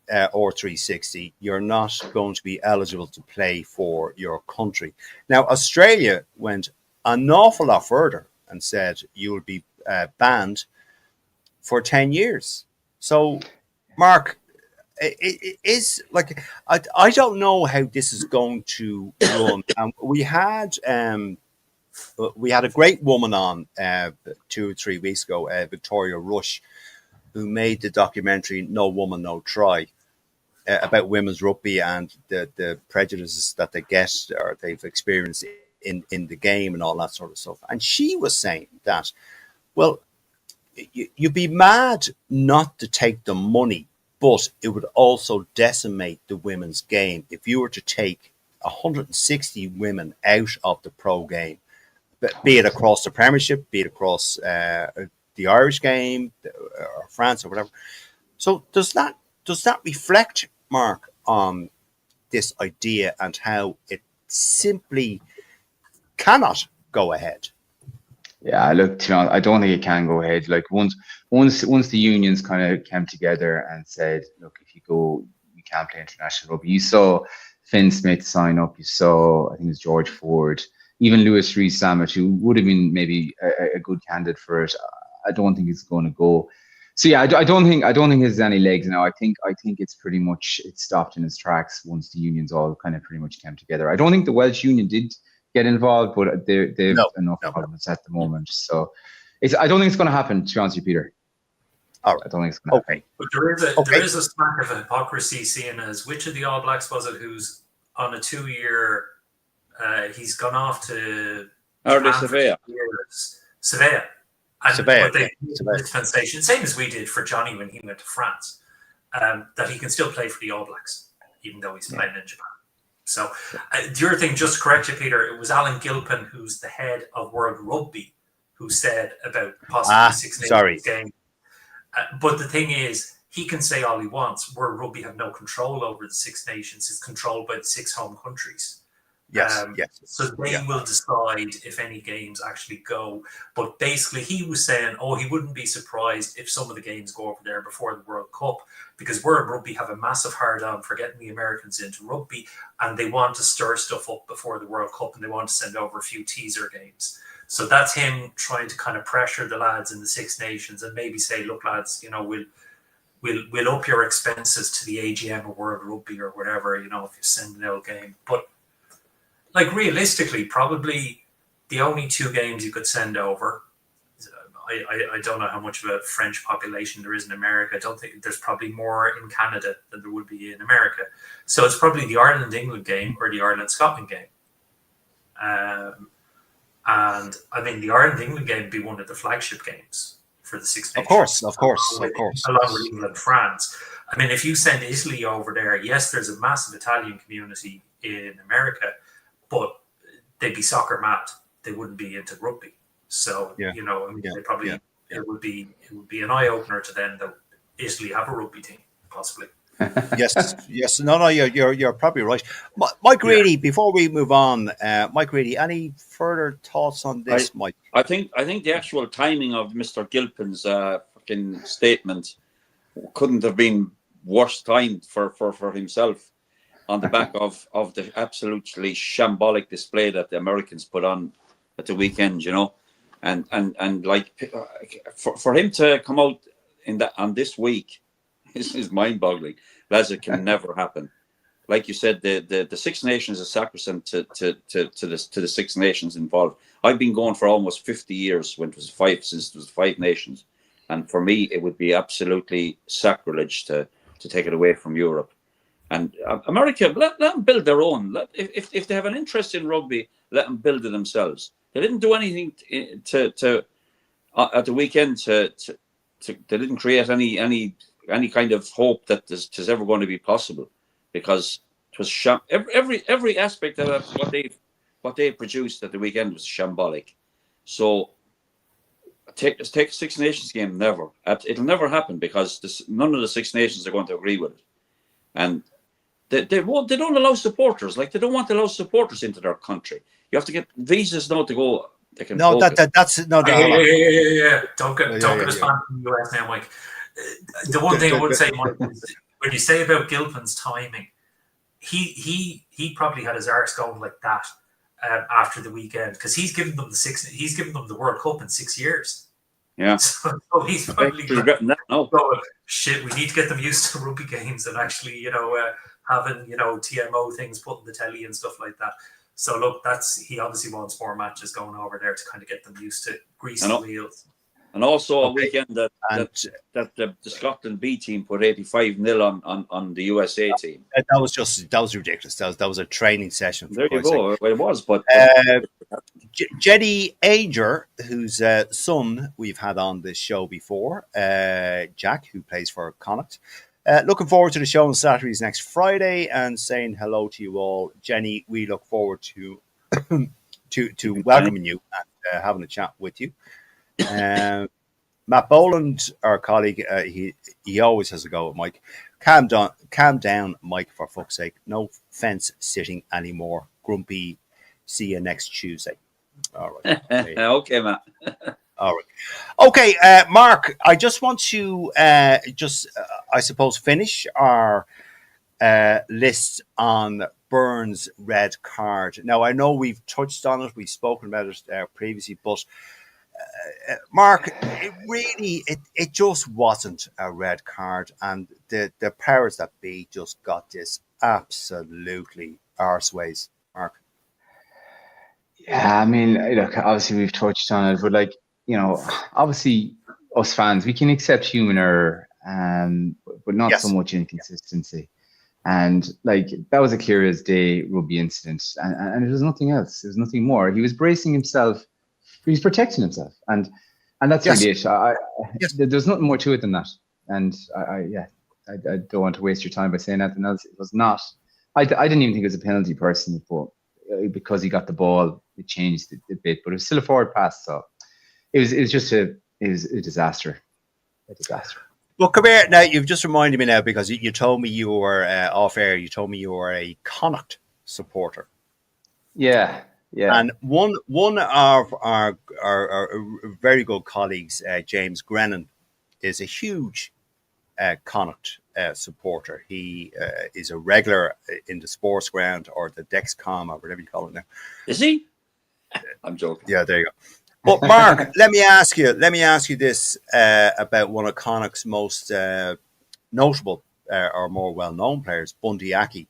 R360, you're not going to be eligible to play for your country. Now, Australia went an awful lot further and said you will be banned for 10 years. So, Mark, it is like, I don't know how this is going to run. We had a great woman on 2 or 3 weeks ago, Victoria Rush, who made the documentary No Woman, No Try, about women's rugby and the prejudices that they get or they've experienced in the game and all that sort of stuff. And she was saying that, well, you'd be mad not to take the money, but it would also decimate the women's game if you were to take 160 women out of the pro game. Be it across the Premiership, be it across the Irish game, or France, or whatever. So does that reflect, Mark, on this idea and how it simply cannot go ahead? Yeah, look, I don't think it can go ahead. Like once the unions kind of came together and said, look, if you go, you can't play international rugby. You saw Finn Smith sign up. You saw, I think it was George Ford. Even Lewis Rees-Zammit, who would have been maybe a good candidate for it, I don't think it's going to go. So yeah, I don't think there's any legs now. I think it's pretty much stopped in its tracks once the unions all kind of pretty much came together. I don't think the Welsh union did get involved, but they've enough problems at the moment. So I don't think it's going to happen. To be honest with you, Peter. All right. I don't think it's going to happen. But there is a smack of hypocrisy, seeing as which of the All Blacks was it who's on a 2-year. He's gone off to Sevilla. Sevilla. Sevilla. Dispensation, same as we did for Johnny when he went to France, that he can still play for the All Blacks, even though he's playing in Japan. So the other thing, just to correct you, Peter, it was Alan Gilpin, who's the head of World Rugby, who said about possibly 6 Nations game. But the thing is, he can say all he wants. World Rugby have no control over the 6 Nations. It's controlled by the 6 home countries. Yes. So they will decide if any games actually go. But basically, he was saying, he wouldn't be surprised if some of the games go over there before the World Cup, because World Rugby have a massive hard-on for getting the Americans into rugby, and they want to stir stuff up before the World Cup, and they want to send over a few teaser games. So that's him trying to kind of pressure the lads in the 6 Nations and maybe say, look, lads, we'll up your expenses to the AGM of World Rugby or whatever, if you send an out game. But like realistically, probably the only 2 games you could send over. I don't know how much of a French population there is in America. I don't think there's probably more in Canada than there would be in America. So it's probably the Ireland-England game or the Ireland-Scotland game. And I mean, the Ireland-England game would be one of the flagship games for the 6 Nations. Of course. Along with England, France. I mean, if you send Italy over there, yes, there's a massive Italian community in America, but they'd be soccer mad. They wouldn't be into rugby. So Yeah. you know, I mean, Yeah. they probably Yeah. it would be an eye opener to them that Italy have a rugby team, possibly. Yes. No. You're probably right. Mike Yeah. Reedy. Before we move on, Mike Reedy, any further thoughts on this, Mike? I think the actual timing of Mr. Gilpin's fucking statement couldn't have been worse timed for himself on the back of the absolutely shambolic display that the Americans put on at the weekend, you know, and like for him to come out in that on this week is mind-boggling. Lads, it can never happen. Like you said, the Six Nations is sacrosanct to the Six Nations involved. I've been going for almost 50 years when it was since it was 5 nations, and for me it would be absolutely sacrilege to take it away from Europe. And America, let them build their own. If they have an interest in rugby, let them build it themselves. They didn't do anything to at the weekend they didn't create any kind of hope that this is ever going to be possible, because it was every aspect of what they produced at the weekend was shambolic. So take a Six Nations game, never. It'll never happen, because none of the Six Nations are going to agree with it, and they don't allow supporters. Like, they don't want to allow supporters into their country. You have to get visas now to go. They can No, that's no. Yeah. Don't get Yeah, us fan from the US now, Mike. The one thing I would say, Mike, is when you say about Gilpin's timing, he probably had his arse going like that after the weekend, because he's given them the World Cup in 6 years. Yeah. So he's probably regretting that now. going, shit, we need to get them used to rugby games and actually, having, TMO things put in the telly and stuff like that. So look, he obviously wants more matches going over there to kind of get them used to greasy wheels. And also a weekend that the Scotland B team put 85-0 on the USA team. That was ridiculous. That was a training session. There you go. Well, it was, but Jenny Ager, whose son we've had on this show before, Jack, who plays for Connacht. Looking forward to the show on Saturdays next Friday, and saying hello to you all. Jenny, we look forward to to welcoming you and having a chat with you. Matt Boland, our colleague, he always has a go at Mike. Calm down, Mike, for fuck's sake. No fence sitting anymore. Grumpy. See you next Tuesday. All right. Okay, Matt. All right. Okay, Mark, I just want to I suppose, finish our list on Burns' red card. Now, I know we've touched on it. We've spoken about it previously, but Mark, it just wasn't a red card, and the powers that be just got this absolutely arseways. Mark. Yeah, I mean, look, obviously we've touched on it, but obviously us fans, we can accept human error, but not so much inconsistency. And that was a clear as day rugby incident, and it was nothing else. There was nothing more. He was bracing himself. He was protecting himself, and that's really it. There's nothing more to it than that. And I don't want to waste your time by saying anything else. It was not. I didn't even think it was a penalty personally, but because he got the ball, it changed a bit. But it was still a forward pass, so it was just a disaster. A disaster. Well, come here now. You've just reminded me now, because you told me you were off air. You told me you were a Connacht supporter. Yeah. And one of our very good colleagues, James Grennan, is a huge Connacht supporter. He is a regular in the sports ground, or the Dexcom, or whatever you call it now. Is he? I'm joking. Yeah, there you go. But Mark, let me ask you this about one of Connacht's most notable or more well-known players, Bundy Aki.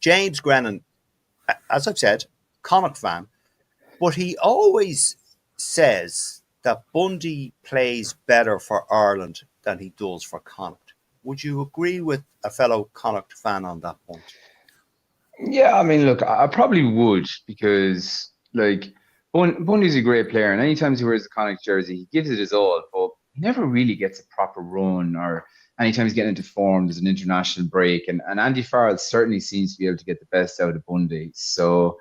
James Grennan, as I've said, Connacht fan, but he always says that Bundy plays better for Ireland than he does for Connacht. Would you agree with a fellow Connacht fan on that point? Yeah, I mean, look, I probably would, because Bundy's a great player, and anytime he wears a Connacht jersey, he gives it his all, but he never really gets a proper run or anytime he's getting into form, there's an international break, and Andy Farrell certainly seems to be able to get the best out of Bundy. So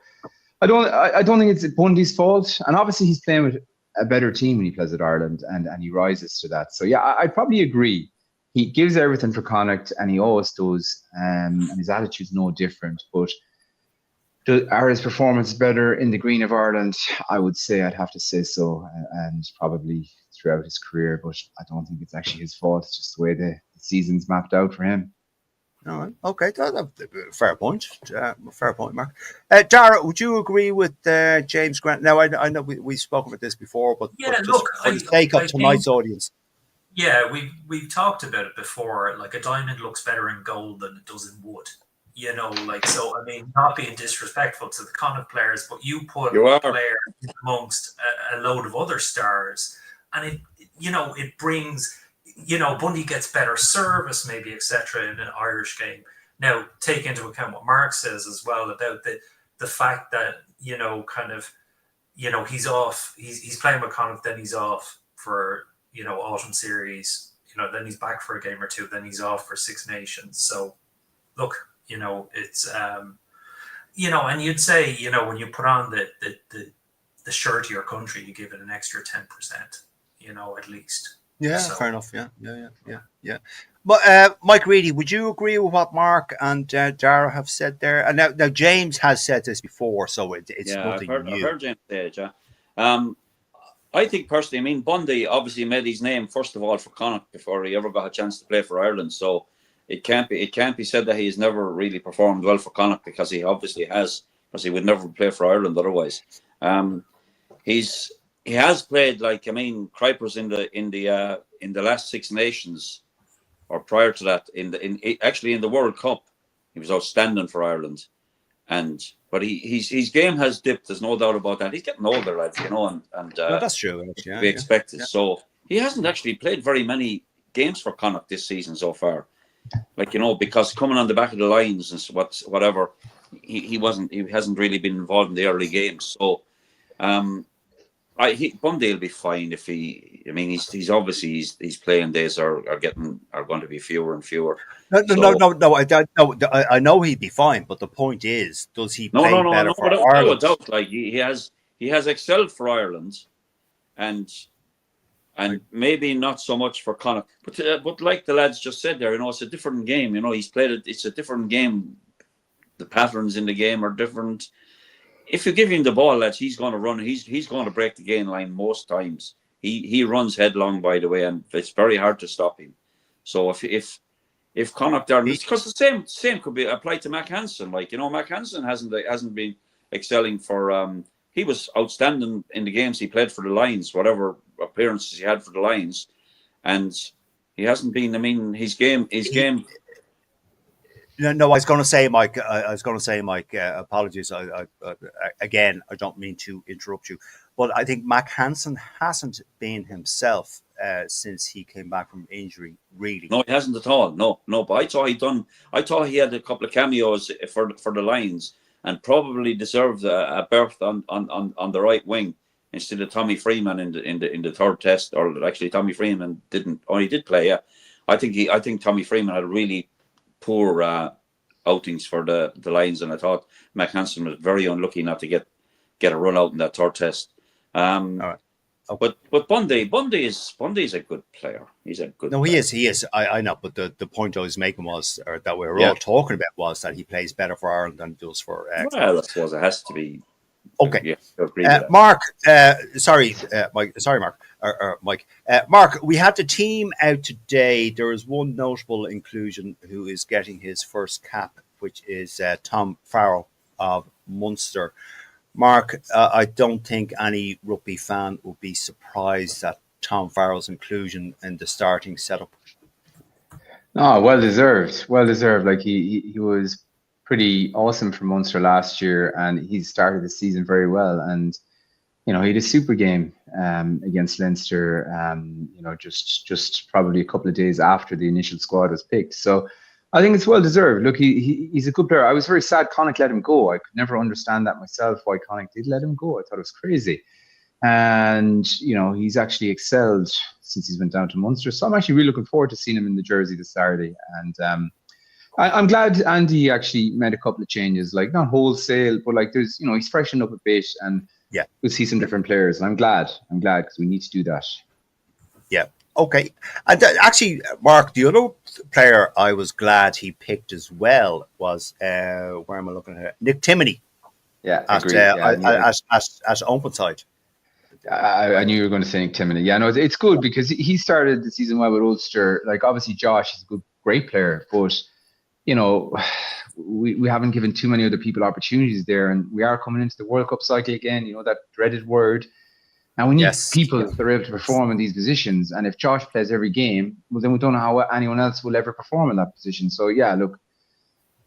I don't think it's Bundy's fault, and obviously he's playing with a better team when he plays at Ireland, and he rises to that. So yeah, I probably agree. He gives everything for Connacht, and he always does, and his attitude's no different. But are his performance better in the green of Ireland? I would say I'd have to say so, and probably throughout his career. But I don't think it's actually his fault. It's just the way the season's mapped out for him. All right. Okay. Fair point. Fair point, Mark. Dara, would you agree with James Grant? Now, I know we've spoken about this before, but just look, for the sake of tonight's audience. Yeah, we've talked about it before. Like, a diamond looks better in gold than it does in wood. So, I mean, not being disrespectful to the Connacht players, but you put a player amongst a load of other stars, and it brings, Bundy gets better service, maybe, etc. in an Irish game. Now, take into account what Mark says as well about the fact that, he's off, he's playing with Connacht, then he's off for, autumn series, then he's back for a game or two, then he's off for Six Nations. So, look, it's and you'd say, when you put on the shirt of your country, you give it an extra 10%, at least. Yeah, so. Fair enough. Yeah. But Mike Reedy, would you agree with what Mark and Dara have said there? And now James has said this before, so it's nothing new. I've heard James say it, yeah. I think personally, I mean, Bundy obviously made his name first of all for Connacht before he ever got a chance to play for Ireland. So it can't be said that he's never really performed well for Connacht, because he obviously has, because he would never play for Ireland otherwise. He has played, like, I mean, Kuipers in the last Six Nations, or prior to that, in the World Cup, he was outstanding for Ireland. But his game has dipped. There's no doubt about that. He's getting older, lads, and that's true. Yeah, we expect it. Yeah. So he hasn't actually played very many games for Connacht this season so far. Like, because coming on the back of the lines and whatever, he hasn't really been involved in the early games. So Bundy will be fine if he's obviously his playing days are going to be fewer and fewer. No. I know he'd be fine, but the point is, does he play better for Ireland? No doubt. Like, he has excelled for Ireland, and maybe not so much for Connacht. But like the lads just said there, it's a different game. He's played it. It's a different game. The patterns in the game are different. If you give him the ball, lads, he's going to run. He's going to break the gain line most times. He runs headlong, by the way, and it's very hard to stop him. So if Connacht are, because the same could be applied to Mac Hansen. Like, Mac Hansen hasn't been excelling for. He was outstanding in the games he played for the Lions, whatever appearances he had for the Lions, and he hasn't been. I mean, his game. No, I was going to say, Mike. Apologies. Again, I don't mean to interrupt you, but I think Mac Hansen hasn't been himself since he came back from injury. Really? No, he hasn't at all. No. But I thought he had a couple of cameos for the Lions, and probably deserved a berth on the right wing instead of Tommy Freeman in the third test. Or actually, Tommy Freeman didn't. Oh, he did play. Yeah, I think Tommy Freeman had a really poor outings for the Lions, and I thought Mac Hansen was very unlucky not to get a run out in that third test. All right. Okay. But Bundy is a good player. He's a good. No, player. He is. I know, but the point I was making was, or that we were all talking about, was that he plays better for Ireland than he does for. Well, I suppose it has to be. Okay. Yeah, Mark. Sorry, Mike. Sorry, Mark. Mike. Mark, we had the team out today. There is one notable inclusion who is getting his first cap, which is Tom Farrell of Munster. Mark, I don't think any rugby fan would be surprised at Tom Farrell's inclusion in the starting setup. No, well deserved. Like, he was pretty awesome for Munster last year, and he started the season very well. And he had a super game against Leinster. Just probably a couple of days after the initial squad was picked. So I think it's well deserved. Look, he's a good player. I was very sad Connacht let him go. I could never understand that myself, why Connacht did let him go. I thought it was crazy. and he's actually excelled since he's went down to Munster. So I'm actually really looking forward to seeing him in the jersey this Saturday. And I'm glad Andy actually made a couple of changes, like not wholesale, but like there's he's freshened up a bit, and Yeah. we'll see some different players. And I'm glad because we need to do that. Yeah. Okay. And actually, Mark, the other player I was glad he picked as well was where am I looking at? Nick Timoney. Yeah, at agreed. at open side. I knew you were going to say Nick Timoney. Yeah, no, it's good because he started the season well with Ulster. Like obviously Josh is a great player, but we haven't given too many other people opportunities there, and we are coming into the World Cup cycle again. That dreaded word. And we need people that are able to perform in these positions. And if Josh plays every game, well, then we don't know how anyone else will ever perform in that position. So yeah, look,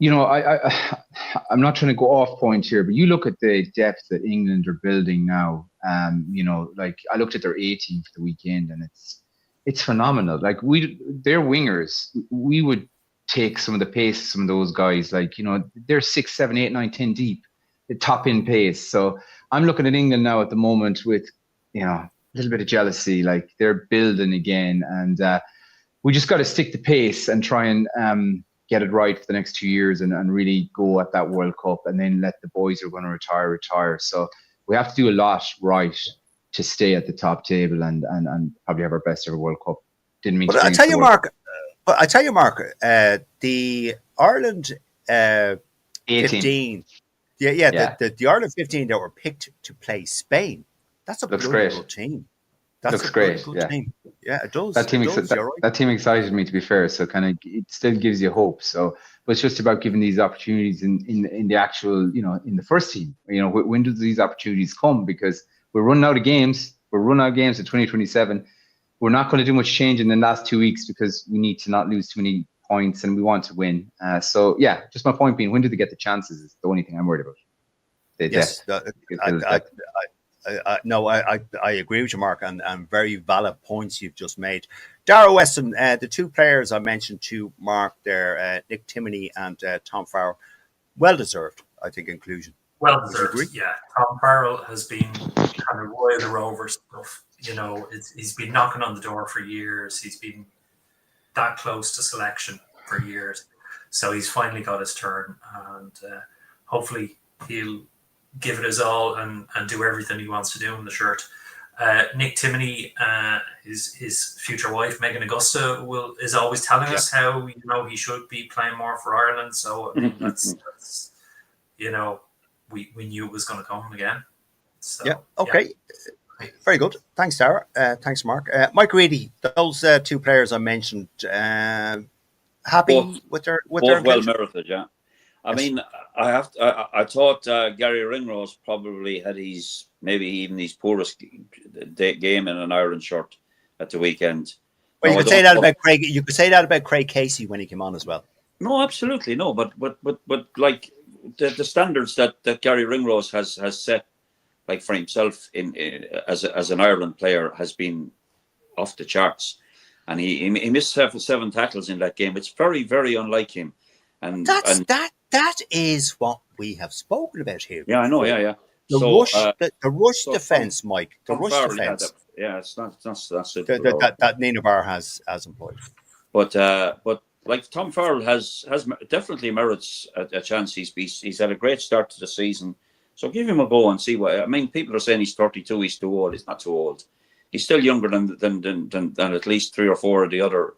I'm not trying to go off point here, but you look at the depth that England are building now. Like I looked at their A team for the weekend, and it's phenomenal. Like their wingers, we would take some of the pace of some of those guys. Like they're 6, 7, 8, 9, 10 deep, the top in pace. So I'm looking at England now at the moment with a little bit of jealousy. Like they're building again, and we just got to stick the pace and try and get it right for the next 2 years and really go at that World Cup, and then let the boys who are going to retire. So we have to do a lot right to stay at the top table and probably have our best ever World Cup. Didn't mean to. I tell you, Mark. The Ireland 15. The Ireland 15 that were picked to play Spain. That's a good team. Looks great. Team. Yeah, it does. That team excited me, to be fair. So kind of it still gives you hope. So, but it's just about giving these opportunities in the actual, in the first team. When do these opportunities come? Because we're running out of games. We're running out of games in 2027. We're not going to do much change in the last 2 weeks because we need to not lose too many points and we want to win. So yeah, just my point being, when do they get the chances? Is the only thing I'm worried about. I agree with you, Mark, and very valid points you've just made. Darragh Weston, the two players I mentioned to Mark there, Nick Timoney and Tom Farrell, well deserved, I think, inclusion. Well deserved, yeah. Tom Farrell has been kind of Roy the Rover stuff. He's been knocking on the door for years. He's been that close to selection for years. So he's finally got his turn, and hopefully he'll give it his all and do everything he wants to do in the shirt. Nick Timoney, his future wife Megan Augusta is always telling us how he should be playing more for Ireland. So I mean, that's we knew it was going to come again. So, okay. Yeah. Very good. Thanks, Darragh. Thanks, Mark. Mike Reedy, those two players I mentioned, happy with their well merited, yeah. I mean, I thought Gary Ringrose probably had maybe even his poorest game in an Ireland shirt at the weekend. Well, you could say that about Craig. You could say that about Craig Casey when he came on as well. No, absolutely no. But like the standards that Gary Ringrose has set, like for himself as an Ireland player, has been off the charts. And he missed 7 tackles in that game. It's very, very unlike him. And that is what we have spoken about here. Yeah, I know. Yeah. The rush defense, Mike. The rush defense. It's not it. That Ninavar has employed. But like Tom Farrell has definitely merits a chance. He's had a great start to the season. So give him a go and see what. I mean, people are saying he's 32. He's too old. He's not too old. He's still younger than at least 3 or 4 of the other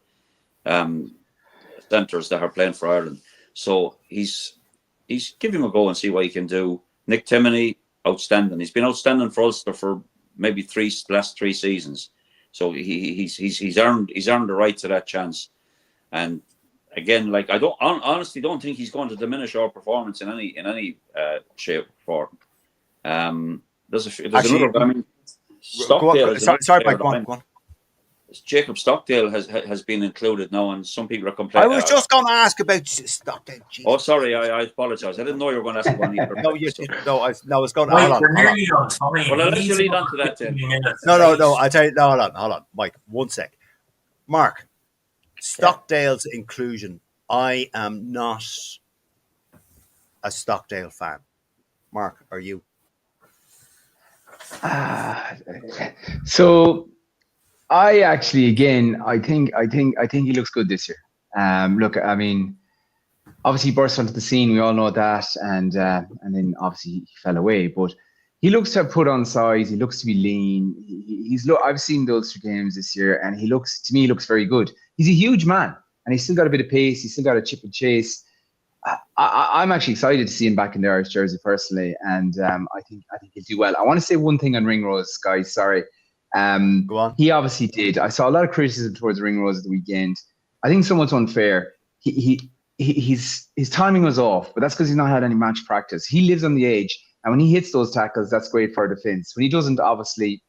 centres that are playing for Ireland. So he's give him a go and see what he can do. Nick Timoney, outstanding. He's been outstanding for Ulster for maybe last 3 seasons. So he's earned the right to that chance. And again, like I honestly don't think he's going to diminish our performance in any shape or form. There's another. I mean, Stockdale. Sorry, Mike. Go on. Jacob Stockdale has been included now, and some people are complaining. I was just going to ask about Stockdale. Jesus. Oh, sorry, I apologise. I didn't know you were going to ask one either. No, I was going to. Wait, we're nearly on time. Well, I'll let you lead on to that then. No. I tell you, no, hold on, Mike. 1 sec. Mark, Stockdale's inclusion. I am not a Stockdale fan. Mark, are you? Ah, so I actually, again, I think he looks good this year. Look, I mean, obviously he burst onto the scene. We all know that, and then obviously he fell away. But he looks to have put on size. He looks to be lean. He's look. I've seen those 2 games this year, and he looks to me he looks very good. He's a huge man, and he's still got a bit of pace. He's still got a chip and chase. I'm actually excited to see him back in the Irish jersey personally, and I think he'll do well. I want to say one thing on Ringrose, guys. Sorry, Go on. he obviously did. I saw a lot of criticism towards Ringrose at the weekend. I think somewhat unfair. His timing was off, but that's because he's not had any match practice. He lives on the edge, and when he hits those tackles, that's great for defense. When he doesn't, obviously,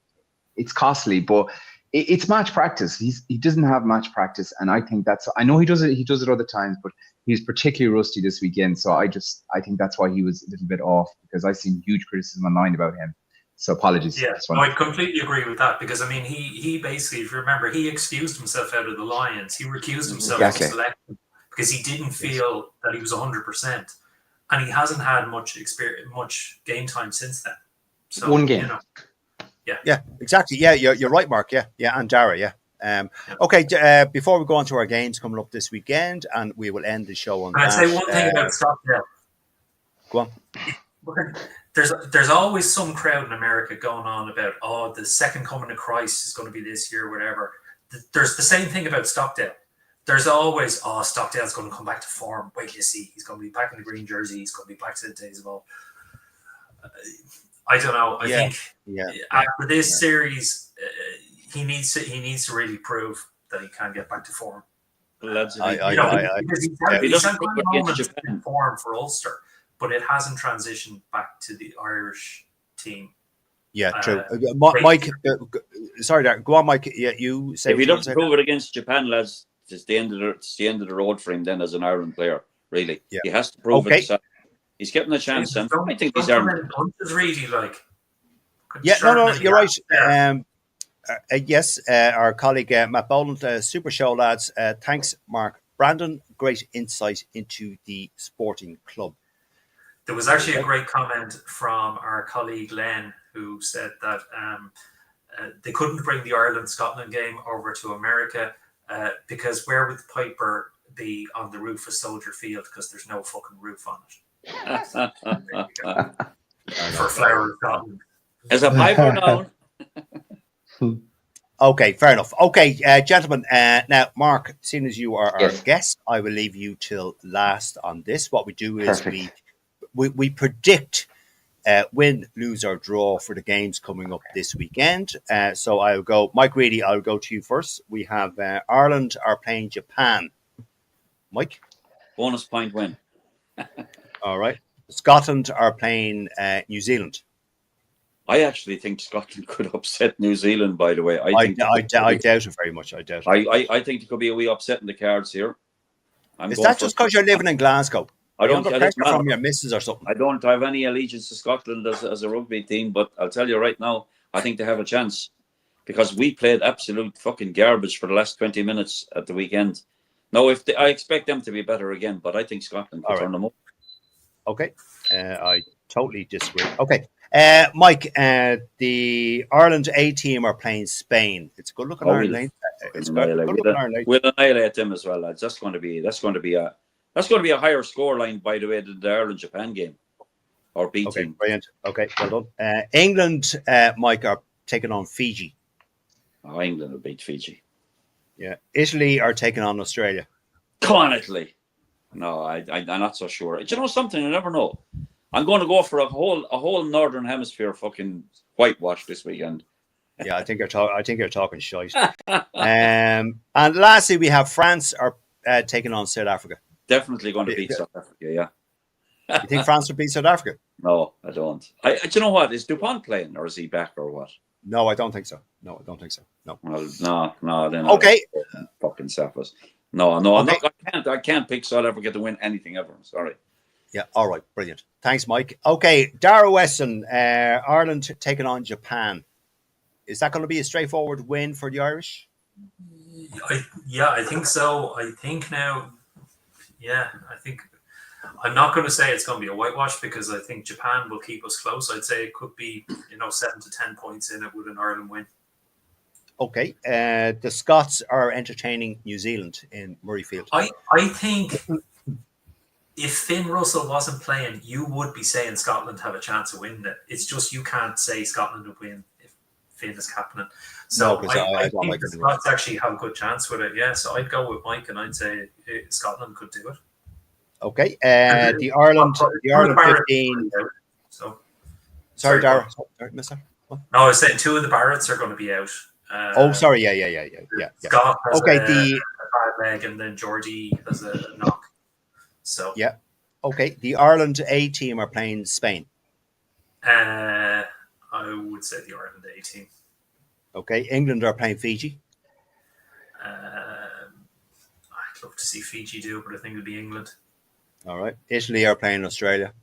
it's costly. But it's match practice. He doesn't have match practice, and I think that's. I know he does it. He does it other times, but he was particularly rusty this weekend. So I think that's why he was a little bit off, because I've seen huge criticism online about him. So apologies. Yeah, I completely agree with that, because I mean he basically, if you remember, he excused himself out of the Lions. He recused himself from selection because he didn't feel that he was 100%, and he hasn't had much experience, much game time since then. So, one game. You know, Yeah, exactly. Yeah, you're right, Mark. Yeah, and Dara. Yeah. Okay. Before we go on to our games coming up this weekend, and we will end the show on. Can I say one thing about Stockdale? Go on. There's always some crowd in America going on about, the second coming of Christ is going to be this year, whatever. There's the same thing about Stockdale. There's always, Stockdale's going to come back to form. Wait till you see, he's going to be back in the green jersey. He's going to be back to the days of old. I don't know. I think after this series, he needs to really prove that he can get back to form. Because he's had good moments in form for Ulster, but it hasn't transitioned back to the Irish team. Yeah, true. Mike, sorry, Darren. Go on, Mike. Yeah, you say if he doesn't prove it against Japan, lads, it's the end of the road for him. Then, as an Ireland player, really, he has to prove it. He's getting a chance, and I think these are really like. Yeah, no, you're right. Yes, our colleague Matt Boland, super show, lads. Thanks, Mark. Brandon, great insight into the sporting club. There was actually a great comment from our colleague Len, who said that they couldn't bring the Ireland-Scotland game over to America because where would Piper be on the roof of Soldier Field, because there's no fucking roof on it. For Flower of Scotland. As a Piper down. Okay, fair enough. Okay, gentlemen. Now, Mark, seeing as you are our guest, I will leave you till last on this. What we do is we predict win, lose, or draw for the games coming up this weekend. So I'll go, Mike Reedy, I'll go to you first. We have Ireland are playing Japan. Mike? Bonus point win. All right. Scotland are playing New Zealand. I actually think Scotland could upset New Zealand, by the way. I doubt it very much. I doubt it. I think there could be a wee upset in the cards here. Is that just because you're living in Glasgow? I don't get pressure from your missus or something. I don't have any allegiance to Scotland as a rugby team, but I'll tell you right now, I think they have a chance, because we played absolute fucking garbage for the last 20 minutes at the weekend. No, I expect them to be better again, but I think Scotland can turn them up. Okay, I totally disagree. Okay, Mike, the Ireland A team are playing Spain. It's a good looking Ireland. We'll annihilate them as well, lads. That's going to be a higher score line, by the way, than the Ireland Japan game or B team. Brilliant. Okay, well done. England, Mike, are taking on Fiji. Oh, England will beat Fiji. Yeah, Italy are taking on Australia. Come on, Italy. No, I'm not so sure. Do you know something? I never know. I'm going to go for a whole Northern Hemisphere fucking whitewash this weekend. Yeah, I think you're talking shite. And lastly, we have France are taking on South Africa. Definitely going to beat South Africa. Yeah. You think France will beat South Africa? No, I don't. Do you know what? Is Dupont playing, or is he back, or what? No, I don't think so. No. Well, no. Then okay. Fucking Sappers. No. Okay. I can't pick South Africa to win anything ever. I'm sorry. Yeah. All right. Brilliant. Thanks, Mike. Okay, Dara Weston, Ireland taking on Japan. Is that going to be a straightforward win for the Irish? I think so. I think now. Yeah, I think I'm not going to say it's going to be a whitewash because I think Japan will keep us close. I'd say it could be 7 to 10 points in it with an Ireland win. Okay. The Scots are entertaining New Zealand in Murrayfield. I think if Finn Russell wasn't playing, you would be saying Scotland have a chance of winning it. It's just you can't say Scotland would win if Finn is captain. So No, I don't think like the it. Scots actually have a good chance with it. Yeah, so I'd go with Mike and I'd say Scotland could do it. Okay. The Ireland 15. So Sorry, Dara. Sorry, mister. no, I was saying 2 of the Barretts are going to be out. Sorry. Yeah. Scott has Okay. a bad leg, and then Georgie has a knock. So Yeah. Okay. The Ireland A team are playing Spain. I would say the Ireland A team. Okay. England are playing Fiji. I'd love to see Fiji do it, but I think it'll be England. All right. Italy are playing Australia.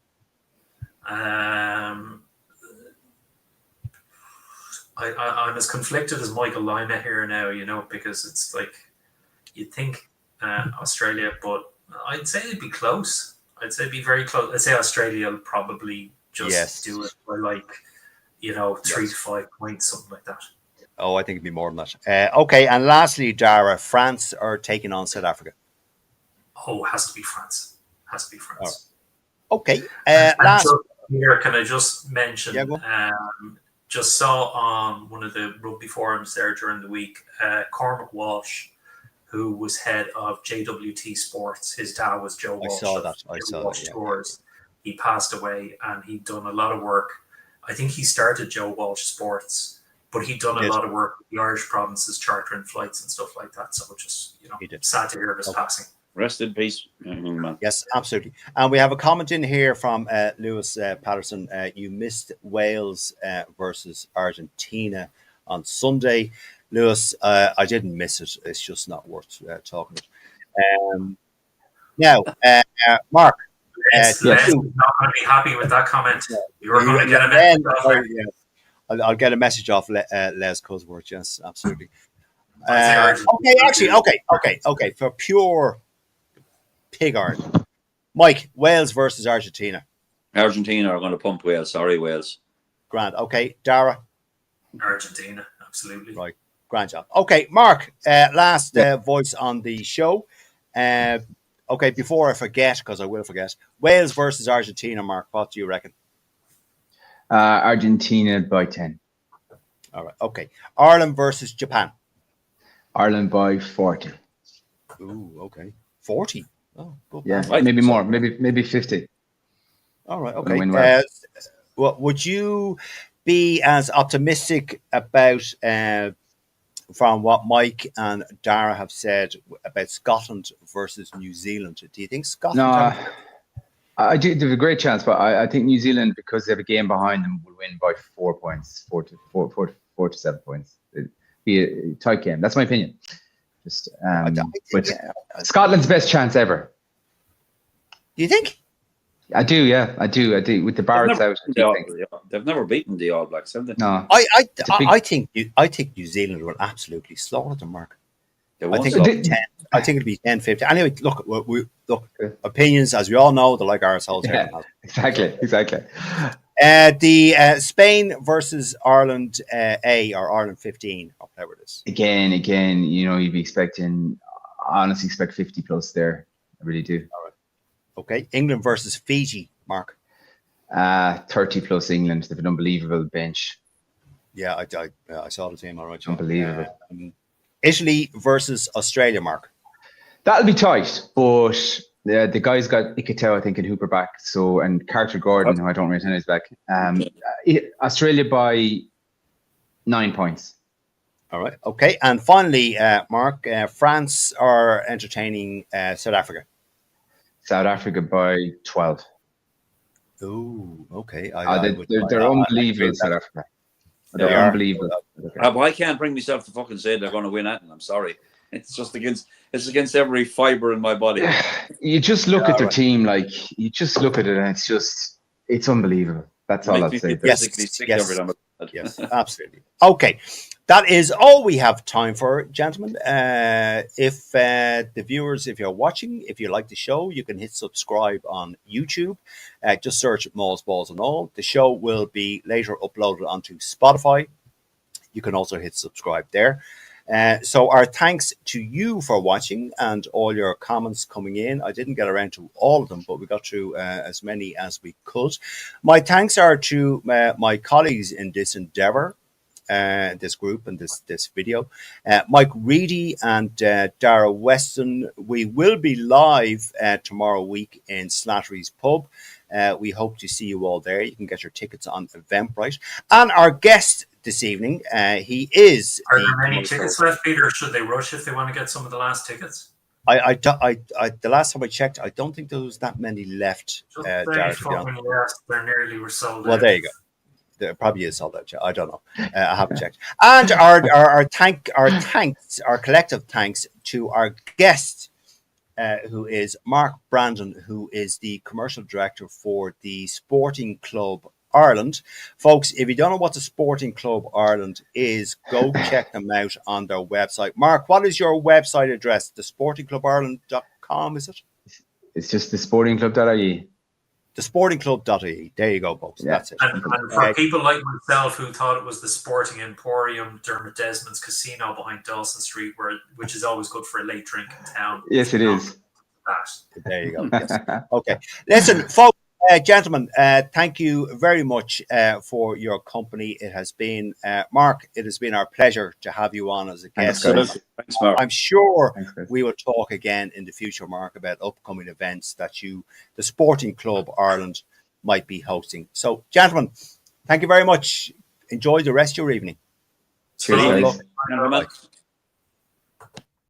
I'm as conflicted as Michael Lima here now, because it's like you'd think Australia, but I'd say it'd be close. I'd say it'd be very close. I'd say Australia will probably just do it by 3 to 5 points, something like that. Oh, I think it'd be more than that. Okay. And lastly, Dara, France are taking on South Africa. Oh, it has to be France. Okay. And Last. just here, can I just mention? Yeah, go. Just saw on one of the rugby forums there during the week, Cormac Walsh, who was head of JWT Sports. His dad was Joe Walsh. I saw that. Yeah. Tours. He passed away, and he'd done a lot of work. I think he started Joe Walsh Sports, but he'd done a lot of work with the Irish provinces, chartering flights and stuff like that. So just sad to hear of his passing. Rest in peace, young man. Yes, absolutely. And we have a comment in here from Lewis Patterson. You missed Wales versus Argentina on Sunday. Lewis, I didn't miss it. It's just not worth talking about. Now, Mark. Les is not going to be happy with that comment. You were going to get a message off. I'll get a message off Les Cosworth. Yes, absolutely. Okay. For pure pig iron, Mike, Wales versus Argentina. Argentina are going to pump Wales. Sorry, Wales. Grand. Okay, Dara. Argentina, absolutely. Right. Grand job. Okay, Mark. Last voice on the show. Okay, before I forget, because I will forget, Wales versus Argentina. Mark, what do you reckon? Argentina by 10. All right. Okay. Ireland versus Japan. Ireland by 40. Ooh. Okay. 40. Oh, good. Yeah, maybe more. Maybe 50. All right. Okay. Would you be as optimistic about from what Mike and Dara have said about Scotland versus New Zealand? Do you think Scotland? No, I do. There's a great chance, but I think New Zealand, because they have a game behind them, will win by 4 points, 4 to 7 points. It'd be a tight game. That's my opinion. Just, but Scotland's best chance ever. Do you think? I do. Yeah, I do. With the Barretts out, they've never beaten the All Blacks, have they? No. I think New Zealand will absolutely slaughter them, Mark. I think it'll be 10-15. Anyway, look. Opinions, as we all know, they're like ourselves. Yeah, exactly. The Spain versus Ireland A or Ireland 15, or whatever it is. Again, you'd be expecting. I honestly expect 50 plus there. I really do. All right. Okay, England versus Fiji, Mark. 30 plus England. They have an unbelievable bench. Yeah, I saw the team. All right, unbelievable. Italy versus Australia, Mark. That'll be tight, but the guys got Ikitau, I think, and Hooper back. So, and Carter Gordon, who I don't really know is back. Australia by 9 points. All right. Okay. And finally, Mark, France are entertaining South Africa. South Africa by 12. Oh, okay. They're unbelievable, South Africa. They're unbelievable. I can't bring myself to fucking say they're going to win it, and I'm sorry. It's just against every fiber in my body. You just look at their team, you just look at it, and it's unbelievable. That's all I'd say. Yes. Yes, absolutely. Okay, that is all we have time for, gentlemen. If the viewers, if you're watching, if you like the show, you can hit subscribe on YouTube. Just search Mauls, Balls and All. The show will be later uploaded onto Spotify. You can also hit subscribe there. So our thanks to you for watching and all your comments coming in. I didn't get around to all of them, but we got through as many as we could. My thanks are to my colleagues in this endeavor, this group and this video. Mike Reedy and Dara Weston. We will be live tomorrow week in Slattery's Pub. We hope to see you all there. You can get your tickets on Eventbrite. And our guest this evening, he is. Are there many tickets left, Peter? Or should they rush if they want to get some of the last tickets? The last time I checked, I don't think there was that many left. They're nearly were sold out. Well, there you go. There probably is sold out. I don't know. I haven't checked. And our collective thanks to our guest, who is Mark Brandon, who is the commercial director for the Sporting Club Ireland. Folks, if you don't know what the Sporting Club Ireland is, go check them out on their website. Mark, what is your website address? thesportingclubireland.com, is it? It's just thesportingclub.ie. Thesportingclub.ie. There you go, folks. Yeah. That's it. And for people like myself who thought it was the Sporting Emporium, Dermot Desmond's Casino behind Dawson Street, which is always good for a late drink in town. Yes, it is. There you go. Yes. Okay. Listen, folks. Gentlemen, thank you very much for your company. It has been, Mark, it has been our pleasure to have you on as a guest. Thanks, Mark. I'm sure we will talk again in the future, Mark, about upcoming events that the Sporting Club Ireland, might be hosting. So, gentlemen, thank you very much. Enjoy the rest of your evening. Cheers, guys.